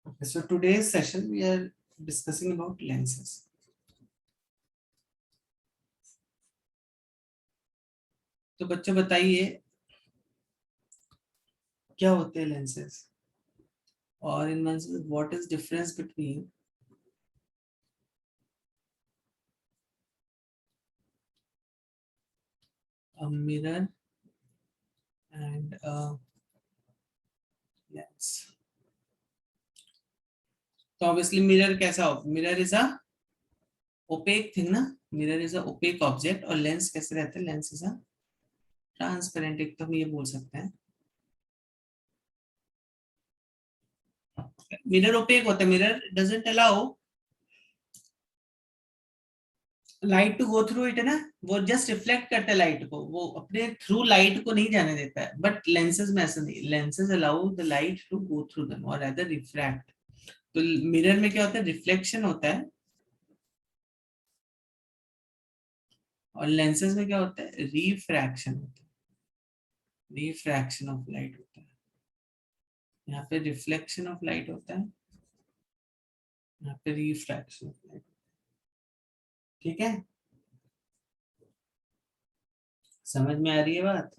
Okay, so today's session we are discussing about lenses. तो बच्चों बताइए क्या होते हैं lenses और in lenses what is difference between a mirror and a lens. तो obviously mirror कैसा हो? Mirror is a opaque thing ना. Mirror is a opaque object और lens कैसे रहते हैं? Lens is a transparent. एक तो हम ये बोल सकते हैं mirror opaque होता है. Mirror doesn't allow light to go through it है ना. वो जस्ट रिफ्लेक्ट करता है लाइट को, वो अपने थ्रू लाइट को नहीं जाने देता है. बट लेंसेज में ऐसा नहीं. Lenses allow the light to go through them और अदर रिफ्रैक्ट. तो मिरर में क्या होता है? रिफ्लेक्शन होता है और लेंसेज में क्या होता है? रिफ्रैक्शन होता है. रिफ्रैक्शन ऑफ लाइट होता है. यहाँ पे रिफ्लेक्शन ऑफ लाइट होता है, यहाँ पे रिफ्रैक्शन ऑफ लाइट. ठीक है, समझ में आ रही है बात?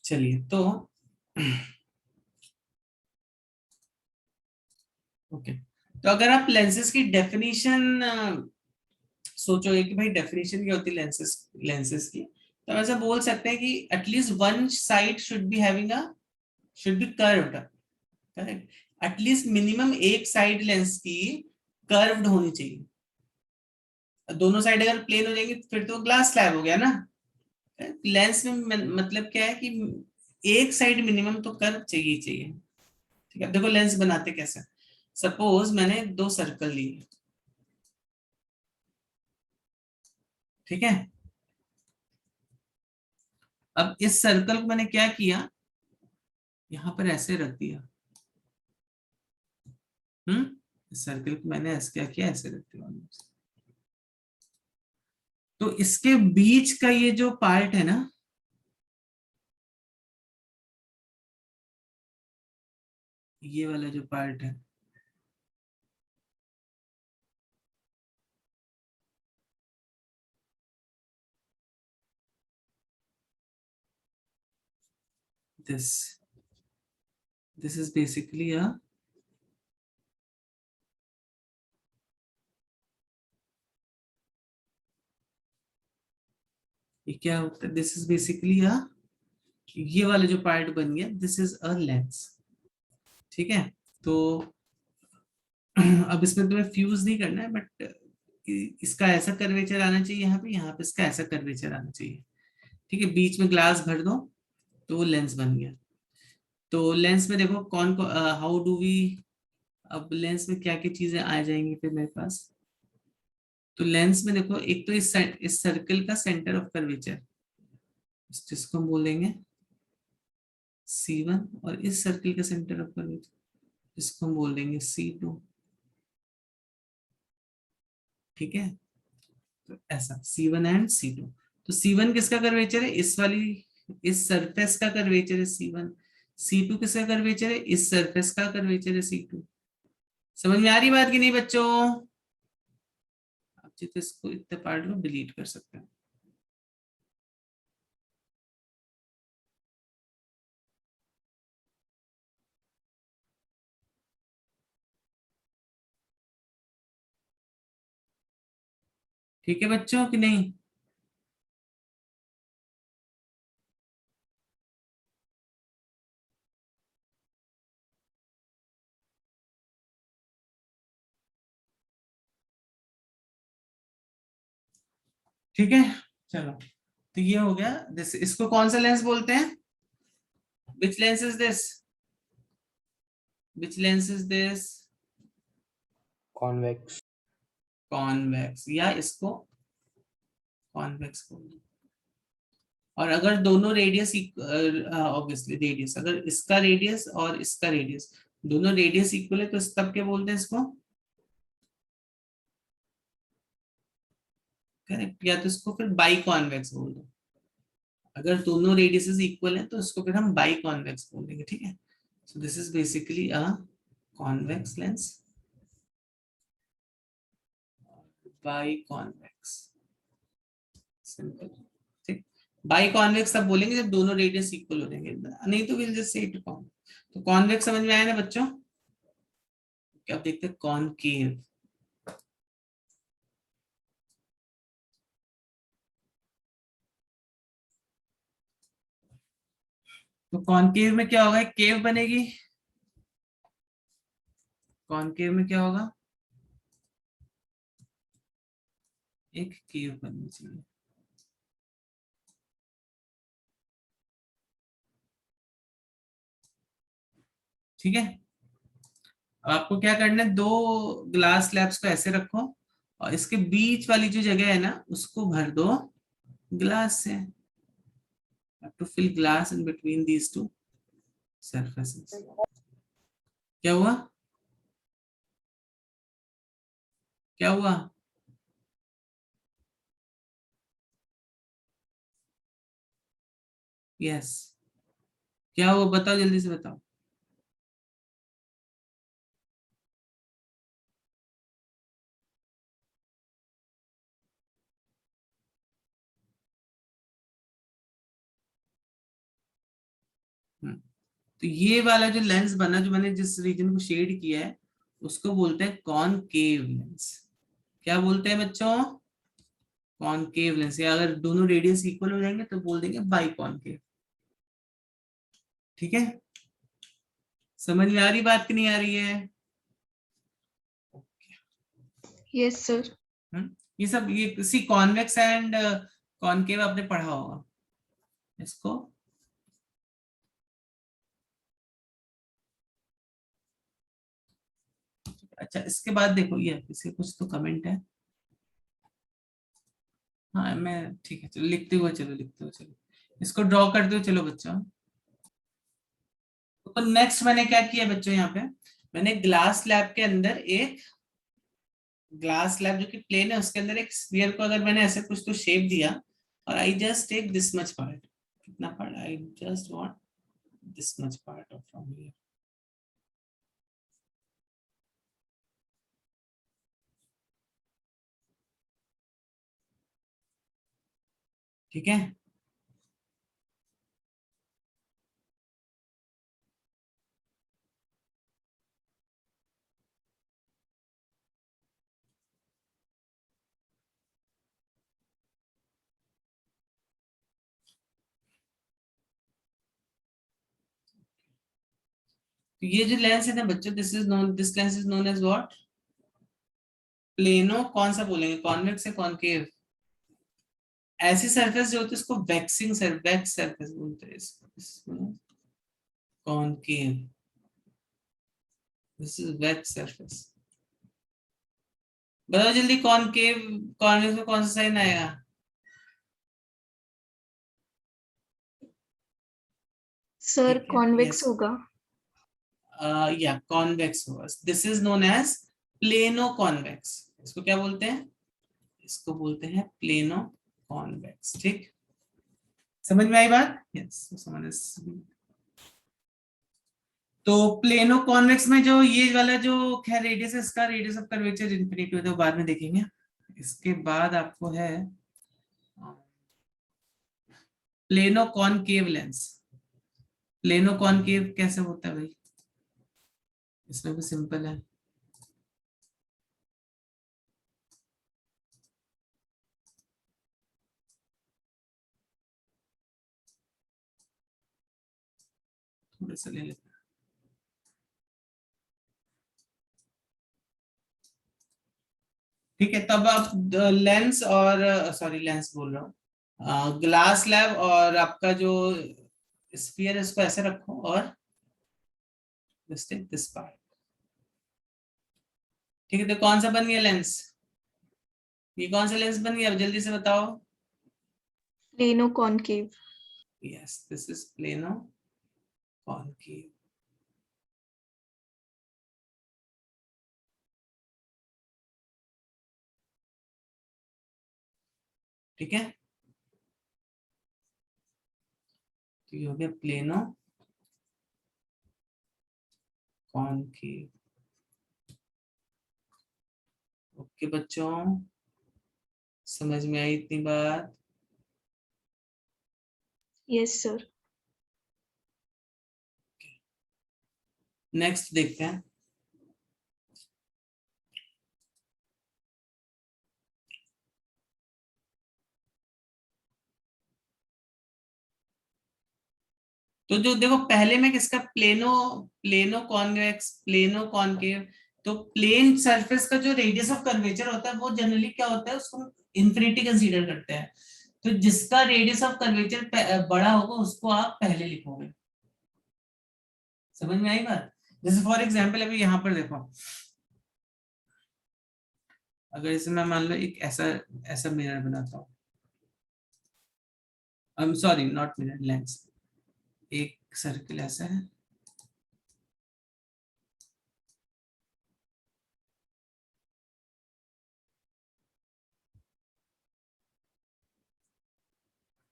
चलिए तो ओके. तो अगर आप लेंसेज की डेफिनेशन सोचोगे कि भाई डेफिनेशन क्या होती है लेंसेज लेंसेज की, तो हम ऐसा बोल सकते हैं कि at least one side should be having a should be curved. Correct. At least minimum एक साइड लेंस की कर्व्ड होनी चाहिए. दोनों साइड अगर प्लेन हो जाएंगे फिर तो ग्लास स्लैब हो गया ना. लेंस में मतलब क्या है कि एक साइड मिनिमम तो कर्व चाहिए चाहिए. ठीक है, देखो लेंस बनाते कैसे. सपोज मैंने दो सर्कल लिए. ठीक है, अब इस सर्कल को मैंने क्या किया, यहां पर ऐसे रख दिया. इस सर्कल को मैंने ऐसे क्या किया, ऐसे रख दिया. तो इसके बीच का ये जो पार्ट है ना, ये वाला जो पार्ट है, दिस दिस इज बेसिकली अ ये क्या होता है, दिस इज बेसिकली अ ये वाला जो पार्ट बन गया, दिस इज अ लेंस. ठीक है, तो अब इसमें तुम्हें फ्यूज नहीं करना है, बट इसका ऐसा कर्वेचर आना चाहिए यहाँ पे इसका ऐसा कर्वेचर आना चाहिए. ठीक है, बीच में ग्लास भर दो तो वो लेंस बन गया. तो लेंस में देखो कौन को हाउ डू वी, अब लेंस में क्या क्या चीजें आ जाएंगी फिर मेरे पास. तो लेंस में देखो एक तो इस सर्कल का सेंटर ऑफ कर्वेचर जिसको हम बोलेंगे C1 और इस सर्कल का सेंटर ऑफ कर्वेचर जिसको हम बोल देंगे C2. ठीक है, तो ऐसा C1 एंड C2. तो C1 किसका कर्वेचर है? इस वाली इस सरफेस का कर्वेचर है C1. C2 किसका कर्वेचर है? इस सरफेस का कर्वेचर है C2. समझ में आ रही बात कि नहीं बच्चों? आप तो इसको इतने पार्ट को डिलीट कर सकते हैं. ठीक है बच्चों कि नहीं? ठीक है, चलो. तो ये हो गया. दिस इसको कौन सा लेंस बोलते हैं? Which lens is this? Which lens is this? Convex. Convex, या इसको कॉन्वेक्स बोलते हैं. और अगर दोनों रेडियस, ऑब्वियसली रेडियस, अगर इसका रेडियस और इसका रेडियस दोनों रेडियस इक्वल है तो तब क्या बोलते हैं इसको? करेक्ट, या तो इसको फिर बाई कॉन्वेक्स बोल दो। अगर दोनों रेडियसेस इक्वल हैं तो इसको फिर हम बाई कॉन्वेक्स बोलेंगे, ठीक है। So this is basically a convex lens, by convex, simple, ठीक। बाई कॉन्वेक्स तब बोलेंगे जब दोनों रेडियस इक्वल हो जाएंगे, नहीं तो will just say it con. तो कॉन्वेक्स समझ में आया ना बच्चों? क्या आप देखते हैं कॉनकेव। तो कॉनकेव में क्या होगा? केव बनेगी। कॉनकेव में क्या होगा? एक केव बननी चाहिए। ठीक है, अब आपको क्या करना है, दो ग्लास स्लैब्स को ऐसे रखो और इसके बीच वाली जो जगह है ना उसको भर दो ग्लास से। To fill glass in between these two surfaces. क्या हुआ? क्या हुआ? यस, क्या हुआ बताओ, जल्दी से बताओ। हम्म, तो ये वाला जो लेंस बना, जो मैंने जिस रीजन को शेड किया है उसको बोलते हैं कॉनकेव लेंस। क्या बोलते हैं बच्चों? Concave lens. या अगर दोनों रेडियस इक्वल हो जाएंगे तो बोल देंगे बाई कॉनकेव। ठीक है, समझ में आ रही बात कि नहीं आ रही है? Yes sir. ये सब, ये किसी कॉन्वेक्स एंड कॉनकेव आपने पढ़ा होगा इसको। अच्छा, इसके बाद देखो, ये इसके कुछ तो कमेंट है। हाँ मैं, ठीक है चलो लिखते हुए, चलो लिखते हुए, चलो इसको ड्रॉ करते हुए चलो बच्चों। तो नेक्स्ट मैंने क्या किया बच्चों, यहाँ पे मैंने ग्लास स्लैब के अंदर एक ग्लास स्लैब जो कि प्लेन है उसके अंदर एक स्फीयर को अगर मैंने ऐसे कुछ तो शेप दिया, और I just take this much part. कितना part? I just want this much part of from here. ठीक है, तो ये जो लेंस है ना बच्चों, this is known, this lens is known as what? Plano, कौन सा बोलेंगे, कॉन्वेक्स या कॉनकेव? ऐसी सरफेस जो होती है उसको वैक्सिंग वैक्स सरफेस बोलते हैं इसको concave. This is wax surface. बताओ जल्दी, कॉनकेव कॉन्वेक्स में कौन सा साइन आएगा? सर ठीक है, कॉन्वेक्स यस, होगा। या कॉन्वेक्स होगा। This is known as plano convex. इसको क्या बोलते हैं? इसको बोलते हैं प्लेनो कॉन्वेक्स। ठीक, समझ में आई बात? यस, समझ। तो प्लेनो कॉन्वेक्स में जो ये वाला जो खैर रेडियस है, इसका रेडियस ऑफ कर्वेचर इन्फिनिटी होता है, वो बाद में देखेंगे। इसके बाद आपको है plano concave lens. Plano concave कैसे होता है भाई? इसमें भी सिंपल है। थोड़ा सा ले लेते हैं। ठीक है, तब आप लेंस और, सॉरी लेंस बोल रहा हूँ, ग्लास स्लैब और आपका जो स्फीयर है इसको ऐसे रखो और दिस पार्ट। ठीक है, तो कौन सा बन गया लेंस? ये कौन सा लेंस बन गया, अब जल्दी से बताओ। Plano concave. Yes, this is plano concave. ठीक है, तो ये हो गया प्लेनो कॉनकेव। ओके बच्चों, समझ में आई इतनी बात? Yes, sir. नेक्स्ट देखते हैं। तो जो देखो पहले में किसका plano plano convex plano concave, तो प्लेन सरफेस का जो रेडियस ऑफ कर्वेचर होता है वो जनरली क्या होता है, उसको इंफिनिटी कंसीडर करते हैं। तो जिसका रेडियस ऑफ कर्वेचर बड़ा होगा उसको आप पहले लिखोगे। समझ में आई बात? जैसे फॉर एग्जांपल अभी यहाँ पर देखो, अगर इसे मैं मान लो एक ऐसा ऐसा मिरर बनाता हूँ, आई am sorry not mirror, lens, एक सर्किल ऐसा है,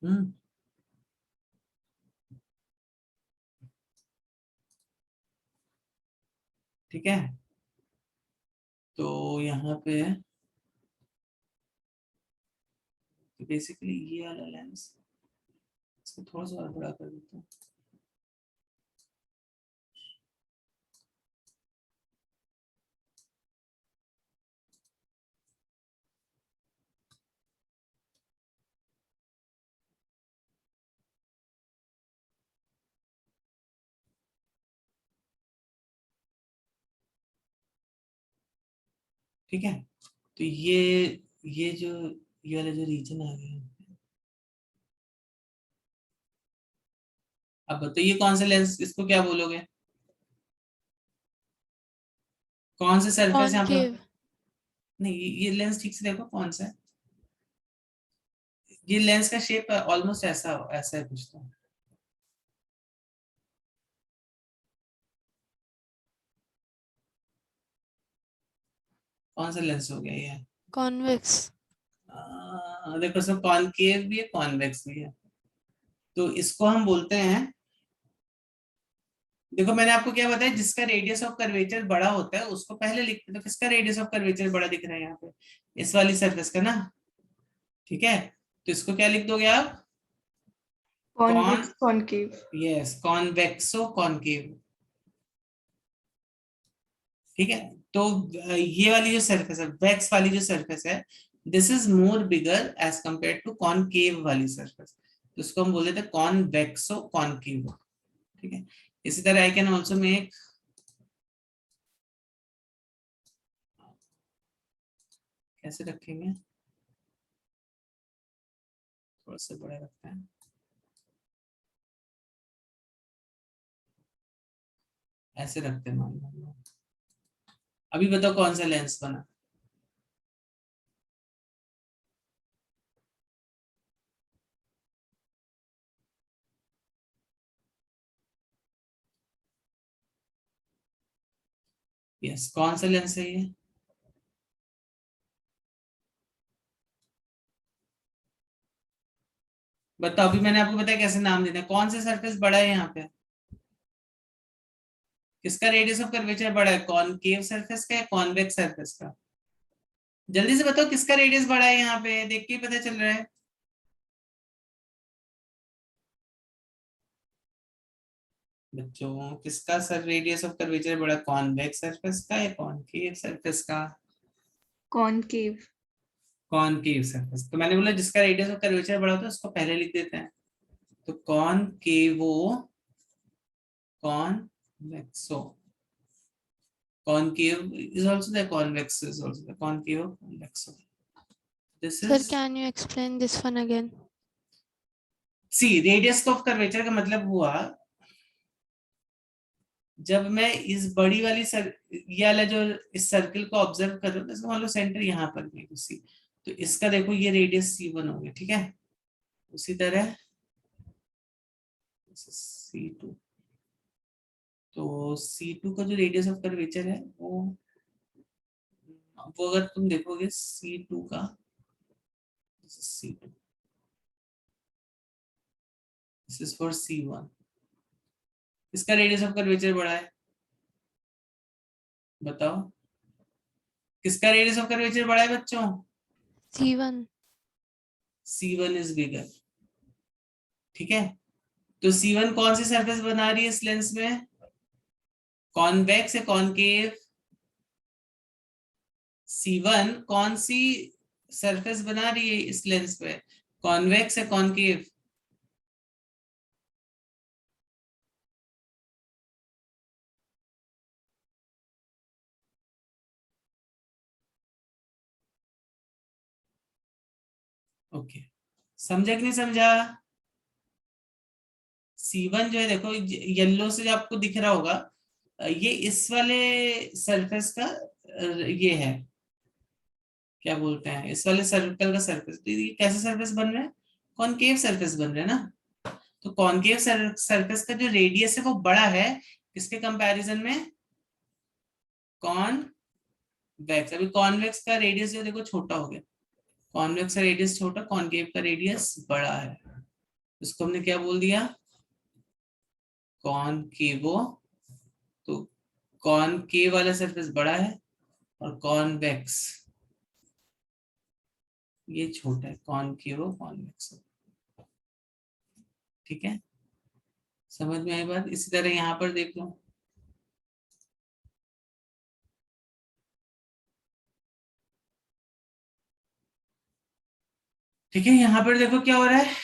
हम्म, ठीक है। तो यहाँ पे बेसिकली ये वाला लेंस, इसको थोड़ा सा और बड़ा कर देता हूँ। ठीक है, तो ये जो ये वाला जो रीजन आ गया, अब बताइए कौन सा लेंस, इसको क्या बोलोगे? कौन सा सरफेस यहाँ पे? कॉनकेव। नहीं, ये लेंस ठीक से देखो कौन सा है। ये लेंस का शेप ऑलमोस्ट ऐसा ऐसा है कुछ तो। कौन सा लेंस हो गया ये? कॉन्वेक्स। देखो सब कॉनकेव भी है कॉन्वेक्स भी है, तो इसको हम बोलते हैं, देखो मैंने आपको क्या बताया, जिसका रेडियस ऑफ कर्वेचर बड़ा होता है उसको पहले लिखते हैं। तो किसका रेडियस ऑफ कर्वेचर बड़ा दिख रहा है यहाँ पे? इस वाली सरफेस का ना, ठीक है। तो इसको क्या लिख दोगे आप? Con, Convex concave. Yes, convexo concave. ठीक है, तो ये वाली जो सरफेस है, वेक्स वाली जो सरफेस है, this is more bigger as compare to concave वाली सरफेस, तो इसको हम बोल देते हैं कॉन्वेक्सो कॉनकेव। ठीक है, इसी तरह आई कैन ऑल्सो मेक, कैसे रखेंगे, थोड़ा सा बड़ा रखते हैं, ऐसे रखते हैं मान लो। अभी बताओ कौन सा लेंस बना? यस, कौन सा लेंस है ये? बताओ, अभी मैंने आपको बताया कैसे नाम देना है, कौन सा सरफेस बड़ा है यहाँ पे? किसका रेडियस ऑफ कर्वेचर बड़ा है, कॉनकेव सरफेस का या कॉन्वेक्स सरफेस का? जल्दी से बताओ किसका रेडियस बड़ा है, यहाँ पे देख के ही पता चल रहा है। बच्चों किसका सर रेडियस ऑफ कर्वेचर बड़ा, कॉन्वेक्स सरफेस का या कॉनकेव सरफेस का? Concave. Concave surface. तो मैंने बोला जिसका रेडियस ऑफ कर्वेचर बड़ा होता है उसको पहले लिख देते हैं, तो कॉनकेवो कॉन्वेक्सो, concave is also there, convex is also there, concave convexo. This Sir, is, can you explain this one again? see, radius of curvature का मतलब हुआ, जब मैं इस बड़ी वाली ये वाला जो इस सर्किल को ऑब्जर्व कर रहा हूँ, इसका मान लो सेंटर यहाँ पर भी उसी, तो इसका देखो ये रेडियस C1 हो गया, ठीक है। उसी तरह C2, तो C2 का जो रेडियस ऑफ कर्वेचर है वो अगर तुम देखोगे C2 का, C2, this is for C1, इसका रेडियस ऑफ कर्वेचर बड़ा है, बताओ किसका रेडियस ऑफ कर्वेचर बड़ा है बच्चों? C1. C1 इज बिगर, ठीक है। तो C1 कौन सी सरफेस बना रही है इस लेंस में? कॉन्वेक्स या कॉनकेव? C1 कौन सी सरफेस बना रही है इस लेंस पे, कॉन्वेक्स या कॉनकेव? ओके, समझा कि नहीं समझा? C1 जो है देखो येलो से जो आपको दिख रहा होगा, ये इस वाले सरफेस का ये है, क्या बोलते हैं, इस वाले सर्कल का सरफेस। तो ये कैसे सरफेस बन रहे हैं? कॉनकेव सरफेस बन रहे हैं ना। तो कॉनकेव सरफेस का जो रेडियस है वो बड़ा है किसके कंपैरिजन में? कॉन्वेक्स। अभी कॉन्वेक्स का रेडियस जो देखो छोटा हो गया, कॉन्वेक्स का रेडियस छोटा, कॉनकेव का रेडियस बड़ा है, इसको हमने क्या बोल दिया? कॉनकेवो। तो कॉनकेव वाला सरफेस बड़ा है और कॉन्वेक्स ये छोटा है, कॉनकेवो कॉन्वेक्स, ठीक है। समझ में आई बात? इसी तरह यहाँ पर देख लो, ठीक है। यहाँ पर देखो क्या हो रहा है,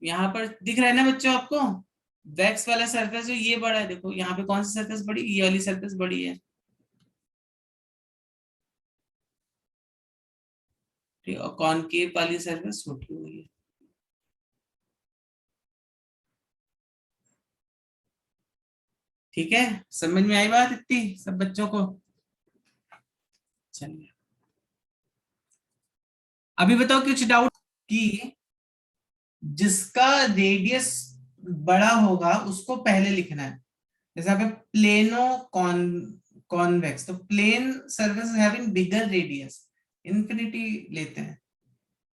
यहाँ पर दिख रहा है ना बच्चों आपको, वैक्स वाला सरफेस जो ये बड़ा है, देखो यहाँ पे कौन सी सरफेस बड़ी, ये वाली सरफेस बड़ी है, ठीक है, और कॉनकेव वाली सरफेस छोटी हुई है। ठीक है, समझ में आई बात इतनी सब बच्चों को? चलिए अभी बताओ कुछ डाउट, कि जिसका रेडियस बड़ा होगा उसको पहले लिखना है। जैसे यहाँ पे प्लेनो कॉन्वेक्स, तो प्लेन सरफेस हैविंग बिगर रेडियस, इन्फिनिटी लेते हैं।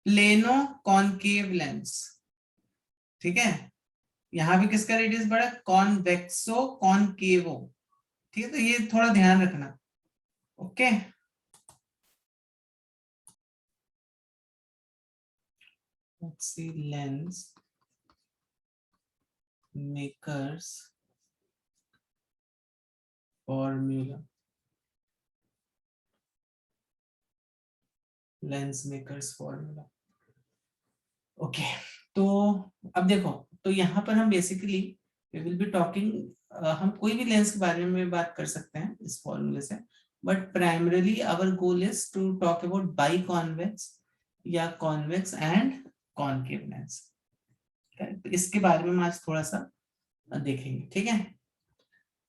प्लेनो कॉनकेव लेंस, ठीक है, यहाँ भी किसका रेडियस बड़ा? कॉन्वेक्सो कॉनकेवो, ठीक है। तो ये थोड़ा ध्यान रखना, okay. Let's see lens makers formula, lens makers formula, okay. तो अब देखो, तो यहाँ पर हम basically we will be talking, हम कोई भी लेंस के बारे में बात कर सकते हैं इस फॉर्मूले से, but primarily our goal is to talk about bi convex या कॉन्वेक्स एंड कॉनकेव लेंस। तो इसके बारे में हम आज थोड़ा सा देखेंगे, ठीक है।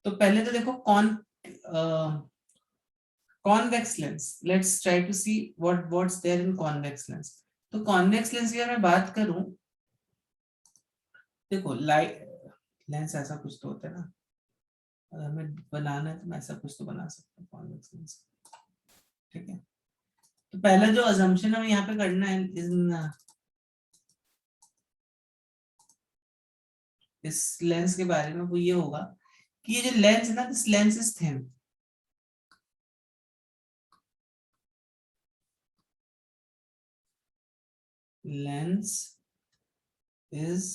तो पहले तो देखो convex lens, let's try to see what's there in convex lens. तो कॉन्वेक्स लेंस की अगर मैं बात करूं, देखो लाइट लेंस ऐसा कुछ तो होता है ना, अगर हमें बनाना है तो मैं ऐसा कुछ तो बना सकता हूँ कॉन्वेक्स लेंस, ठीक है। तो पहला जो अजम्पशन हमें यहाँ पे करना है इस लेंस के बारे में, वो ये होगा कि ये जो लेंस है ना, this lens is thin, lens is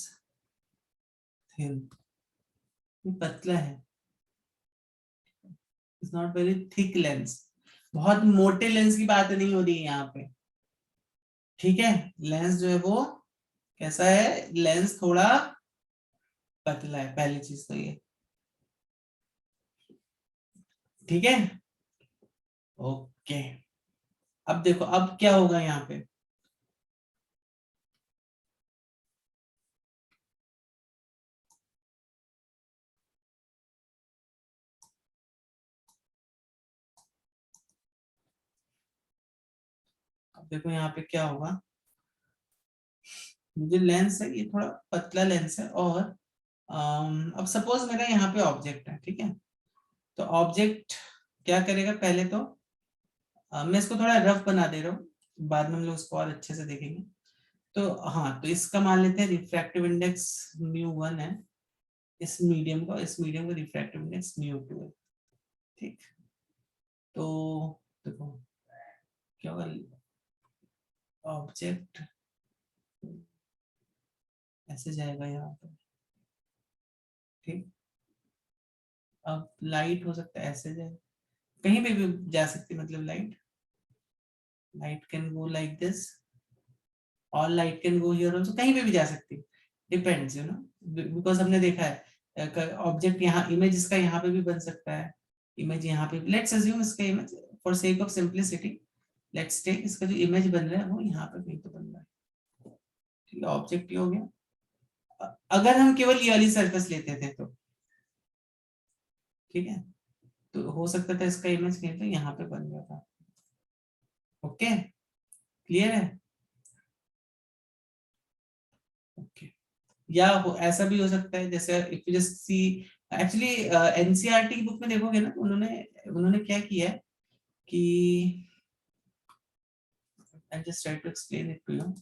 thin, ये पतला है, it's not very thick lens, बहुत मोटे लेंस की बात नहीं हो रही है यहाँ पे, ठीक है। लेंस जो है वो कैसा है, लेंस थोड़ा पतला है, पहली चीज तो ये, ठीक है, ओके। अब देखो अब क्या होगा यहाँ पे, अब देखो यहाँ पे क्या होगा, जो लेंस है ये थोड़ा पतला लेंस है, और अब सपोज मेरा यहाँ पे ऑब्जेक्ट है, ठीक है। तो ऑब्जेक्ट क्या करेगा, पहले तो मैं इसको थोड़ा रफ बना दे रहा हूँ, बाद में हम लोग इसको और अच्छे से देखेंगे। तो हाँ, तो इसका मान लेते हैं रिफ्रैक्टिव इंडेक्स μ1 है, इस मीडियम का रिफ्रैक्टिव इंडेक्स μ2 है, ठीक। तो देखो क्या होगा, ऑब्जेक्ट ऐसे जाएगा यहाँ पर, ठीक। अब लाइट हो सकता है ऐसे जाए, कहीं पे भी जा सकती है, मतलब light can go like this, और light can go here also, कहीं पे भी जा सकती है, डिपेंड्स यू नो, बिकॉज हमने देखा है ऑब्जेक्ट यहाँ, इमेज इसका यहाँ पे भी बन सकता है, इमेज यहाँ पे, लेट्स अज्यूम इसका image for sake of simplicity, let's take इसका जो इमेज बन रहा है वो यहाँ पे कहीं तो बन रहा है, ठीक है। ऑब्जेक्ट ये हो गया। अगर हम केवल ये वाली सरफेस लेते थे तो ठीक है, तो हो सकता था इसका इमेज कहीं तो यहाँ पे बन गया था। ओके, क्लियर है? ओके, या ऐसा भी हो सकता है, जैसे if you just see, actually NCERT की बुक में देखोगे ना, उन्होंने उन्होंने क्या किया है कि, I just try to explain it to you.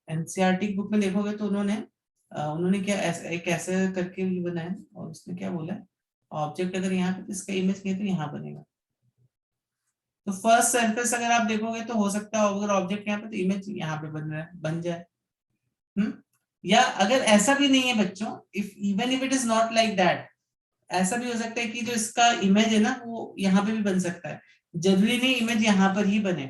NCERT की बुक में देखोगे तो उन्होंने क्या एक ऐसे करके ये बनाया, और उसने क्या बोला है, ऑब्जेक्ट अगर यहाँ पे, इसका इमेज कहीं तो यहाँ बनेगा। तो फर्स्ट सरफेस अगर आप देखोगे तो हो सकता है अगर ऑब्जेक्ट यहाँ पे तो इमेज यहाँ पे बन रहा है, बन जाए। या अगर ऐसा भी नहीं है बच्चों, if even if it is not like that, ऐसा भी हो सकता है कि जो इसका इमेज है ना वो यहाँ पे भी बन सकता है, जरूरी नहीं इमेज यहाँ पर ही बने,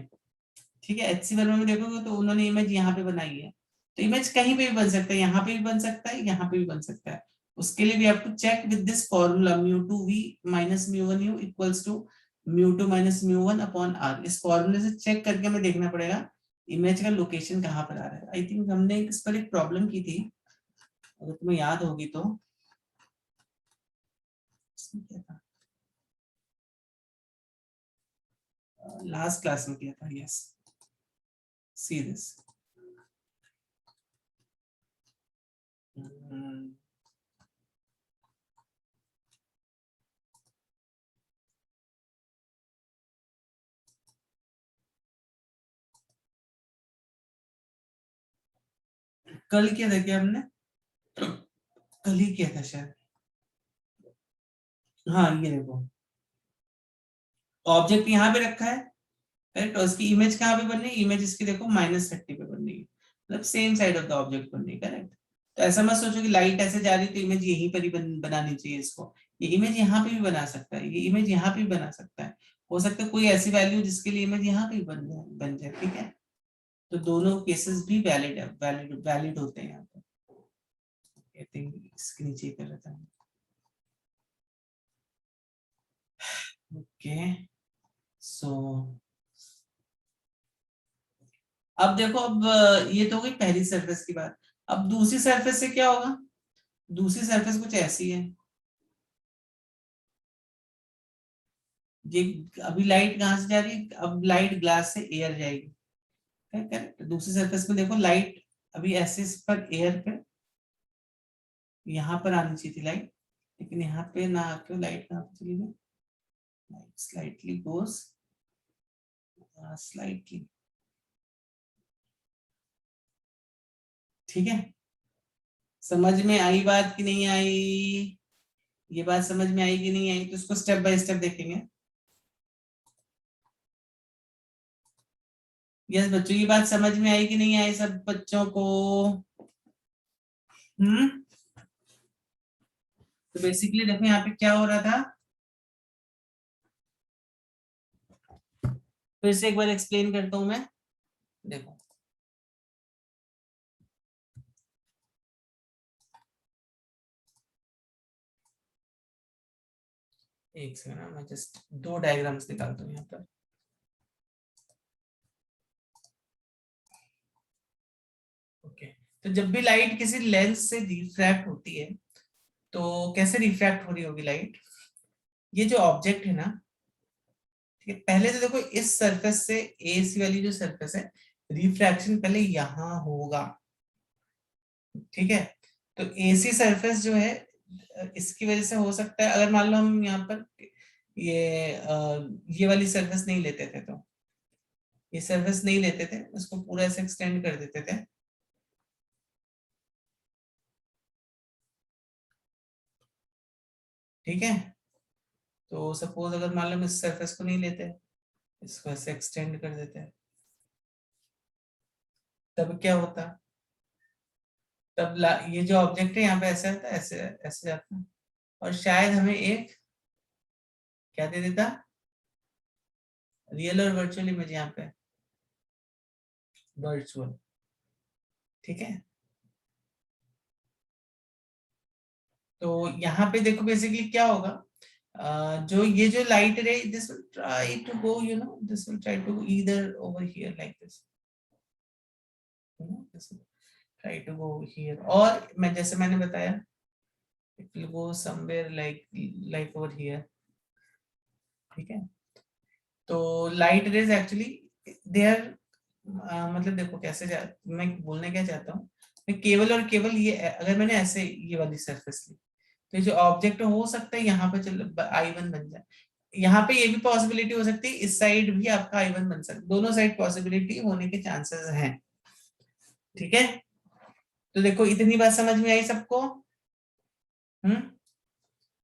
ठीक है। एचसी वर्मा में देखोगे तो उन्होंने इमेज यहाँ पे बनाई है, तो इमेज कहीं पे भी बन सकता है, यहाँ पे भी बन सकता है, यहाँ पे भी बन सकता है। उसके लिए भी आप टू check with this formula μ2v minus μ1u equals to μ2 minus μ1 upon r। इस फॉर्मूले से चेक करके हमें देखना पड़ेगा इमेज का लोकेशन कहाँ पर आ रहा है। आई थिंक हमने इस पर एक प्रॉब्लम की थी, अगर तुम्हें याद होगी तो, क्या था, लास्ट क्लास में किया था, यस। सी दिस, कल किया था क्या हमने, कल ही किया था शायद। हाँ ये देखो, ऑब्जेक्ट यहाँ पे रखा है, करेक्ट, और इसकी इमेज कहाँ पे बननी है, इमेज इसकी देखो -30 पे बननी है, मतलब same side of the object बननी है, करेक्ट। तो ऐसा मत सोचो कि लाइट ऐसे जा रही तो इमेज यहीं पर ही बनानी चाहिए इसको, ये इमेज यहाँ पे भी बना सकता है, ये इमेज यहाँ पे भी बना सकता है, हो सकता है कोई ऐसी वैल्यू जिसके लिए इमेज यहाँ पे भी बन जाए, ठीक है। तो दोनों केसेस भी वैलिड है, वैलिड होते हैं यहाँ पे। आई थिंक इसके नीचे ही कर रहा था, ओके। सो अब देखो, अब ये तो हो गई पहली सरफेस की बात। अब दूसरी सरफेस से क्या होगा, दूसरी सरफेस कुछ ऐसी है, ये अभी लाइट कहां से जा रही है, अब लाइट ग्लास से एयर जाएगी, करेक्ट। दूसरी सरफेस में देखो लाइट अभी ऐसे इस पर एयर पे यहाँ पर आनी चाहिए थी लाइट, लेकिन यहाँ पे ना आके लाइट कहाँ पे चली गई, लाइट स्लाइटली गोस, स्लाइटली, ठीक है। समझ में आई बात कि नहीं आई, ये बात समझ में आई कि नहीं आई, तो इसको स्टेप बाय स्टेप देखेंगे। यस बच्चों, ये बात समझ में आई कि नहीं आई सब बच्चों को? तो बेसिकली देखो यहाँ पे क्या हो रहा था, फिर से एक बार एक्सप्लेन करता हूं मैं। देखो एक सेकंड, मैं जस्ट 2 डायग्राम्स निकालता हूँ यहाँ पर। ओके, तो जब भी लाइट किसी लेंस से रिफ्रैक्ट होती है तो कैसे रिफ्रैक्ट हो रही होगी लाइट, ये जो ऑब्जेक्ट है ना, ठीक है, पहले तो देखो इस सरफेस से AC वाली जो सरफेस है, रिफ्रैक्शन पहले यहाँ होगा, ठीक है। तो AC सरफेस जो है इसकी वजह से हो सकता है, अगर मान लो हम यहाँ पर ये वाली सरफेस नहीं लेते थे, तो ये सरफेस नहीं लेते थे, उसको पूरा ऐसे एक्सटेंड कर देते थे, ठीक है। तो सपोज अगर मान लो हम इस सरफेस को नहीं लेते, इसको ऐसे एक्सटेंड कर देते हैं, तब क्या होता, तब ये जो ऑब्जेक्ट है यहाँ पे ऐसे आता है, ऐसे ऐसे जाता है, और शायद हमें एक क्या दे देता, रियल और वर्चुअल इमेज यहाँ पे, वर्चुअल, ठीक है। तो यहाँ पे देखो बेसिकली क्या होगा, जो ये जो light ray, this will try to go, you know, this will try to either over here like this, you know, this will try to go here, और मैं जैसे मैंने बताया, it will go somewhere like over here, ठीक है। तो light rays actually they are, मतलब देखो कैसे मैं बोलने क्या चाहता हूँ, मैं केवल और केवल ये, अगर मैंने ऐसे ये वाली सरफेस ली, तो ये जो ऑब्जेक्ट हो सकता है यहाँ पे चल I1 बन जाए, यहाँ पे ये भी पॉसिबिलिटी हो सकती है, इस साइड भी आपका I1 बन सकता है, दोनों साइड पॉसिबिलिटी होने के चांसेस हैं, ठीक है। तो देखो इतनी बात समझ में आई सबको,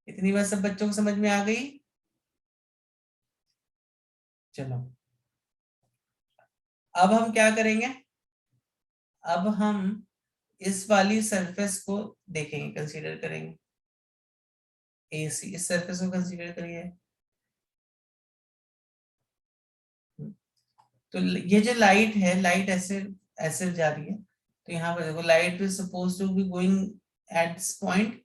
इतनी बात सब बच्चों को समझ में आ गई। चलो अब हम क्या करेंगे, अब हम इस वाली सरफेस को देखेंगे, कंसीडर करेंगे, AC इस सरफेस को कंसीडर करिए। तो ये जो लाइट है, लाइट ऐसे ऐसे जा रही है, तो यहाँ पर देखो light is suppose to be going at this point,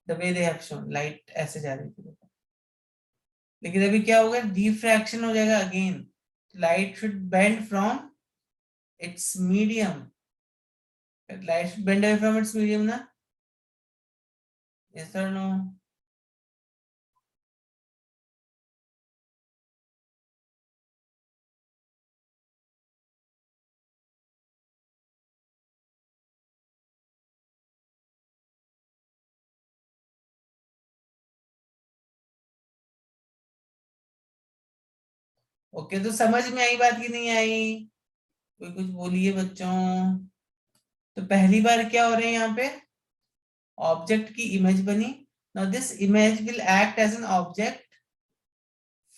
the way they have shown, light ऐसे जा रही थी, लेकिन अभी क्या होगा, डिफ्रैक्शन हो जाएगा again, light should bend from its medium, light should bend away from its medium ना, यस और नो। ओके, तो समझ में आई बात की नहीं आई, कोई कुछ बोलिए बच्चों। तो पहली बार क्या हो रहा है यहाँ पे, ऑब्जेक्ट की इमेज बनी, now this image will act as an object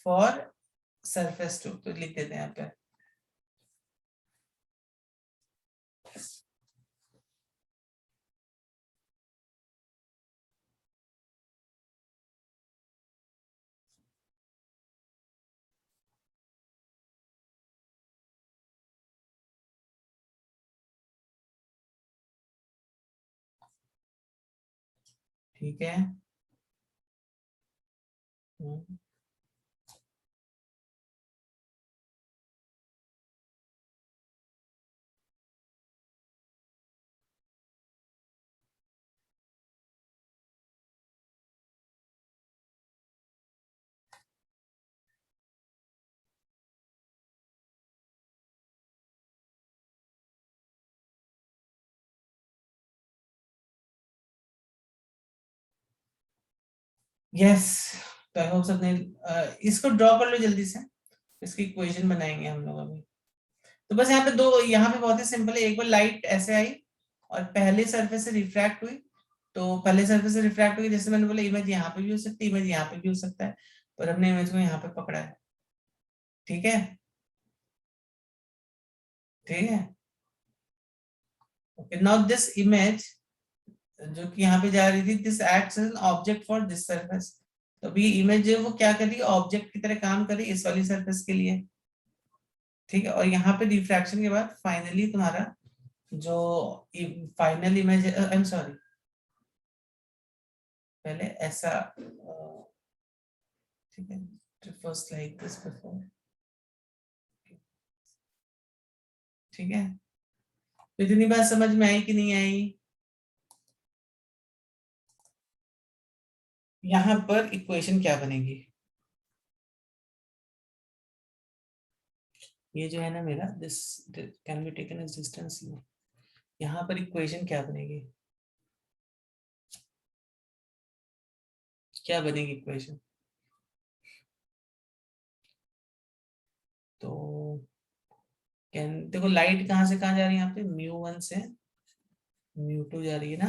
for surface two, तो लिख देते हैं यहाँ पे, ठीक है। यस, तो आई होप सबने इसको ड्रॉ कर लो जल्दी से, इसकी इक्वेशन बनाएंगे हम लोग अभी। तो बस यहाँ पे दो, यहाँ पे बहुत ही सिंपल है, एक बार लाइट ऐसे आई और पहले सरफेस से रिफ्रैक्ट हुई, तो पहले सरफेस से रिफ्रैक्ट हुई, जैसे मैंने बोला इमेज यहाँ पे भी हो सकती है, इमेज यहाँ पे भी हो सकता है, पर हमने इमेज को यहाँ पे पकड़ा है, ठीक है, ठीक है। ओके, नाउ दिस इमेज जो कि यहाँ पे जा रही थी, this acts as an object for this surface, तो अभी इमेज जो है वो क्या कर रही है, ऑब्जेक्ट की तरह काम कर रही है इस वाली सरफेस के लिए, ठीक है। और यहाँ पे रिफ्रैक्शन के बाद फाइनली तुम्हारा जो final image, I am sorry, पहले ऐसा, ठीक है, फर्स्ट लाइक दिस बिफोर, ठीक है। तो इतनी बात समझ में आई कि नहीं आई, यहाँ पर इक्वेशन क्या बनेगी, ये जो है ना मेरा this can be taken as distance U. यहाँ पर इक्वेशन क्या बनेगी, क्या बनेगी इक्वेशन? तो कैन देखो लाइट कहाँ से कहाँ जा रही है, यहाँ पे μ1 से μ2 जा रही है ना,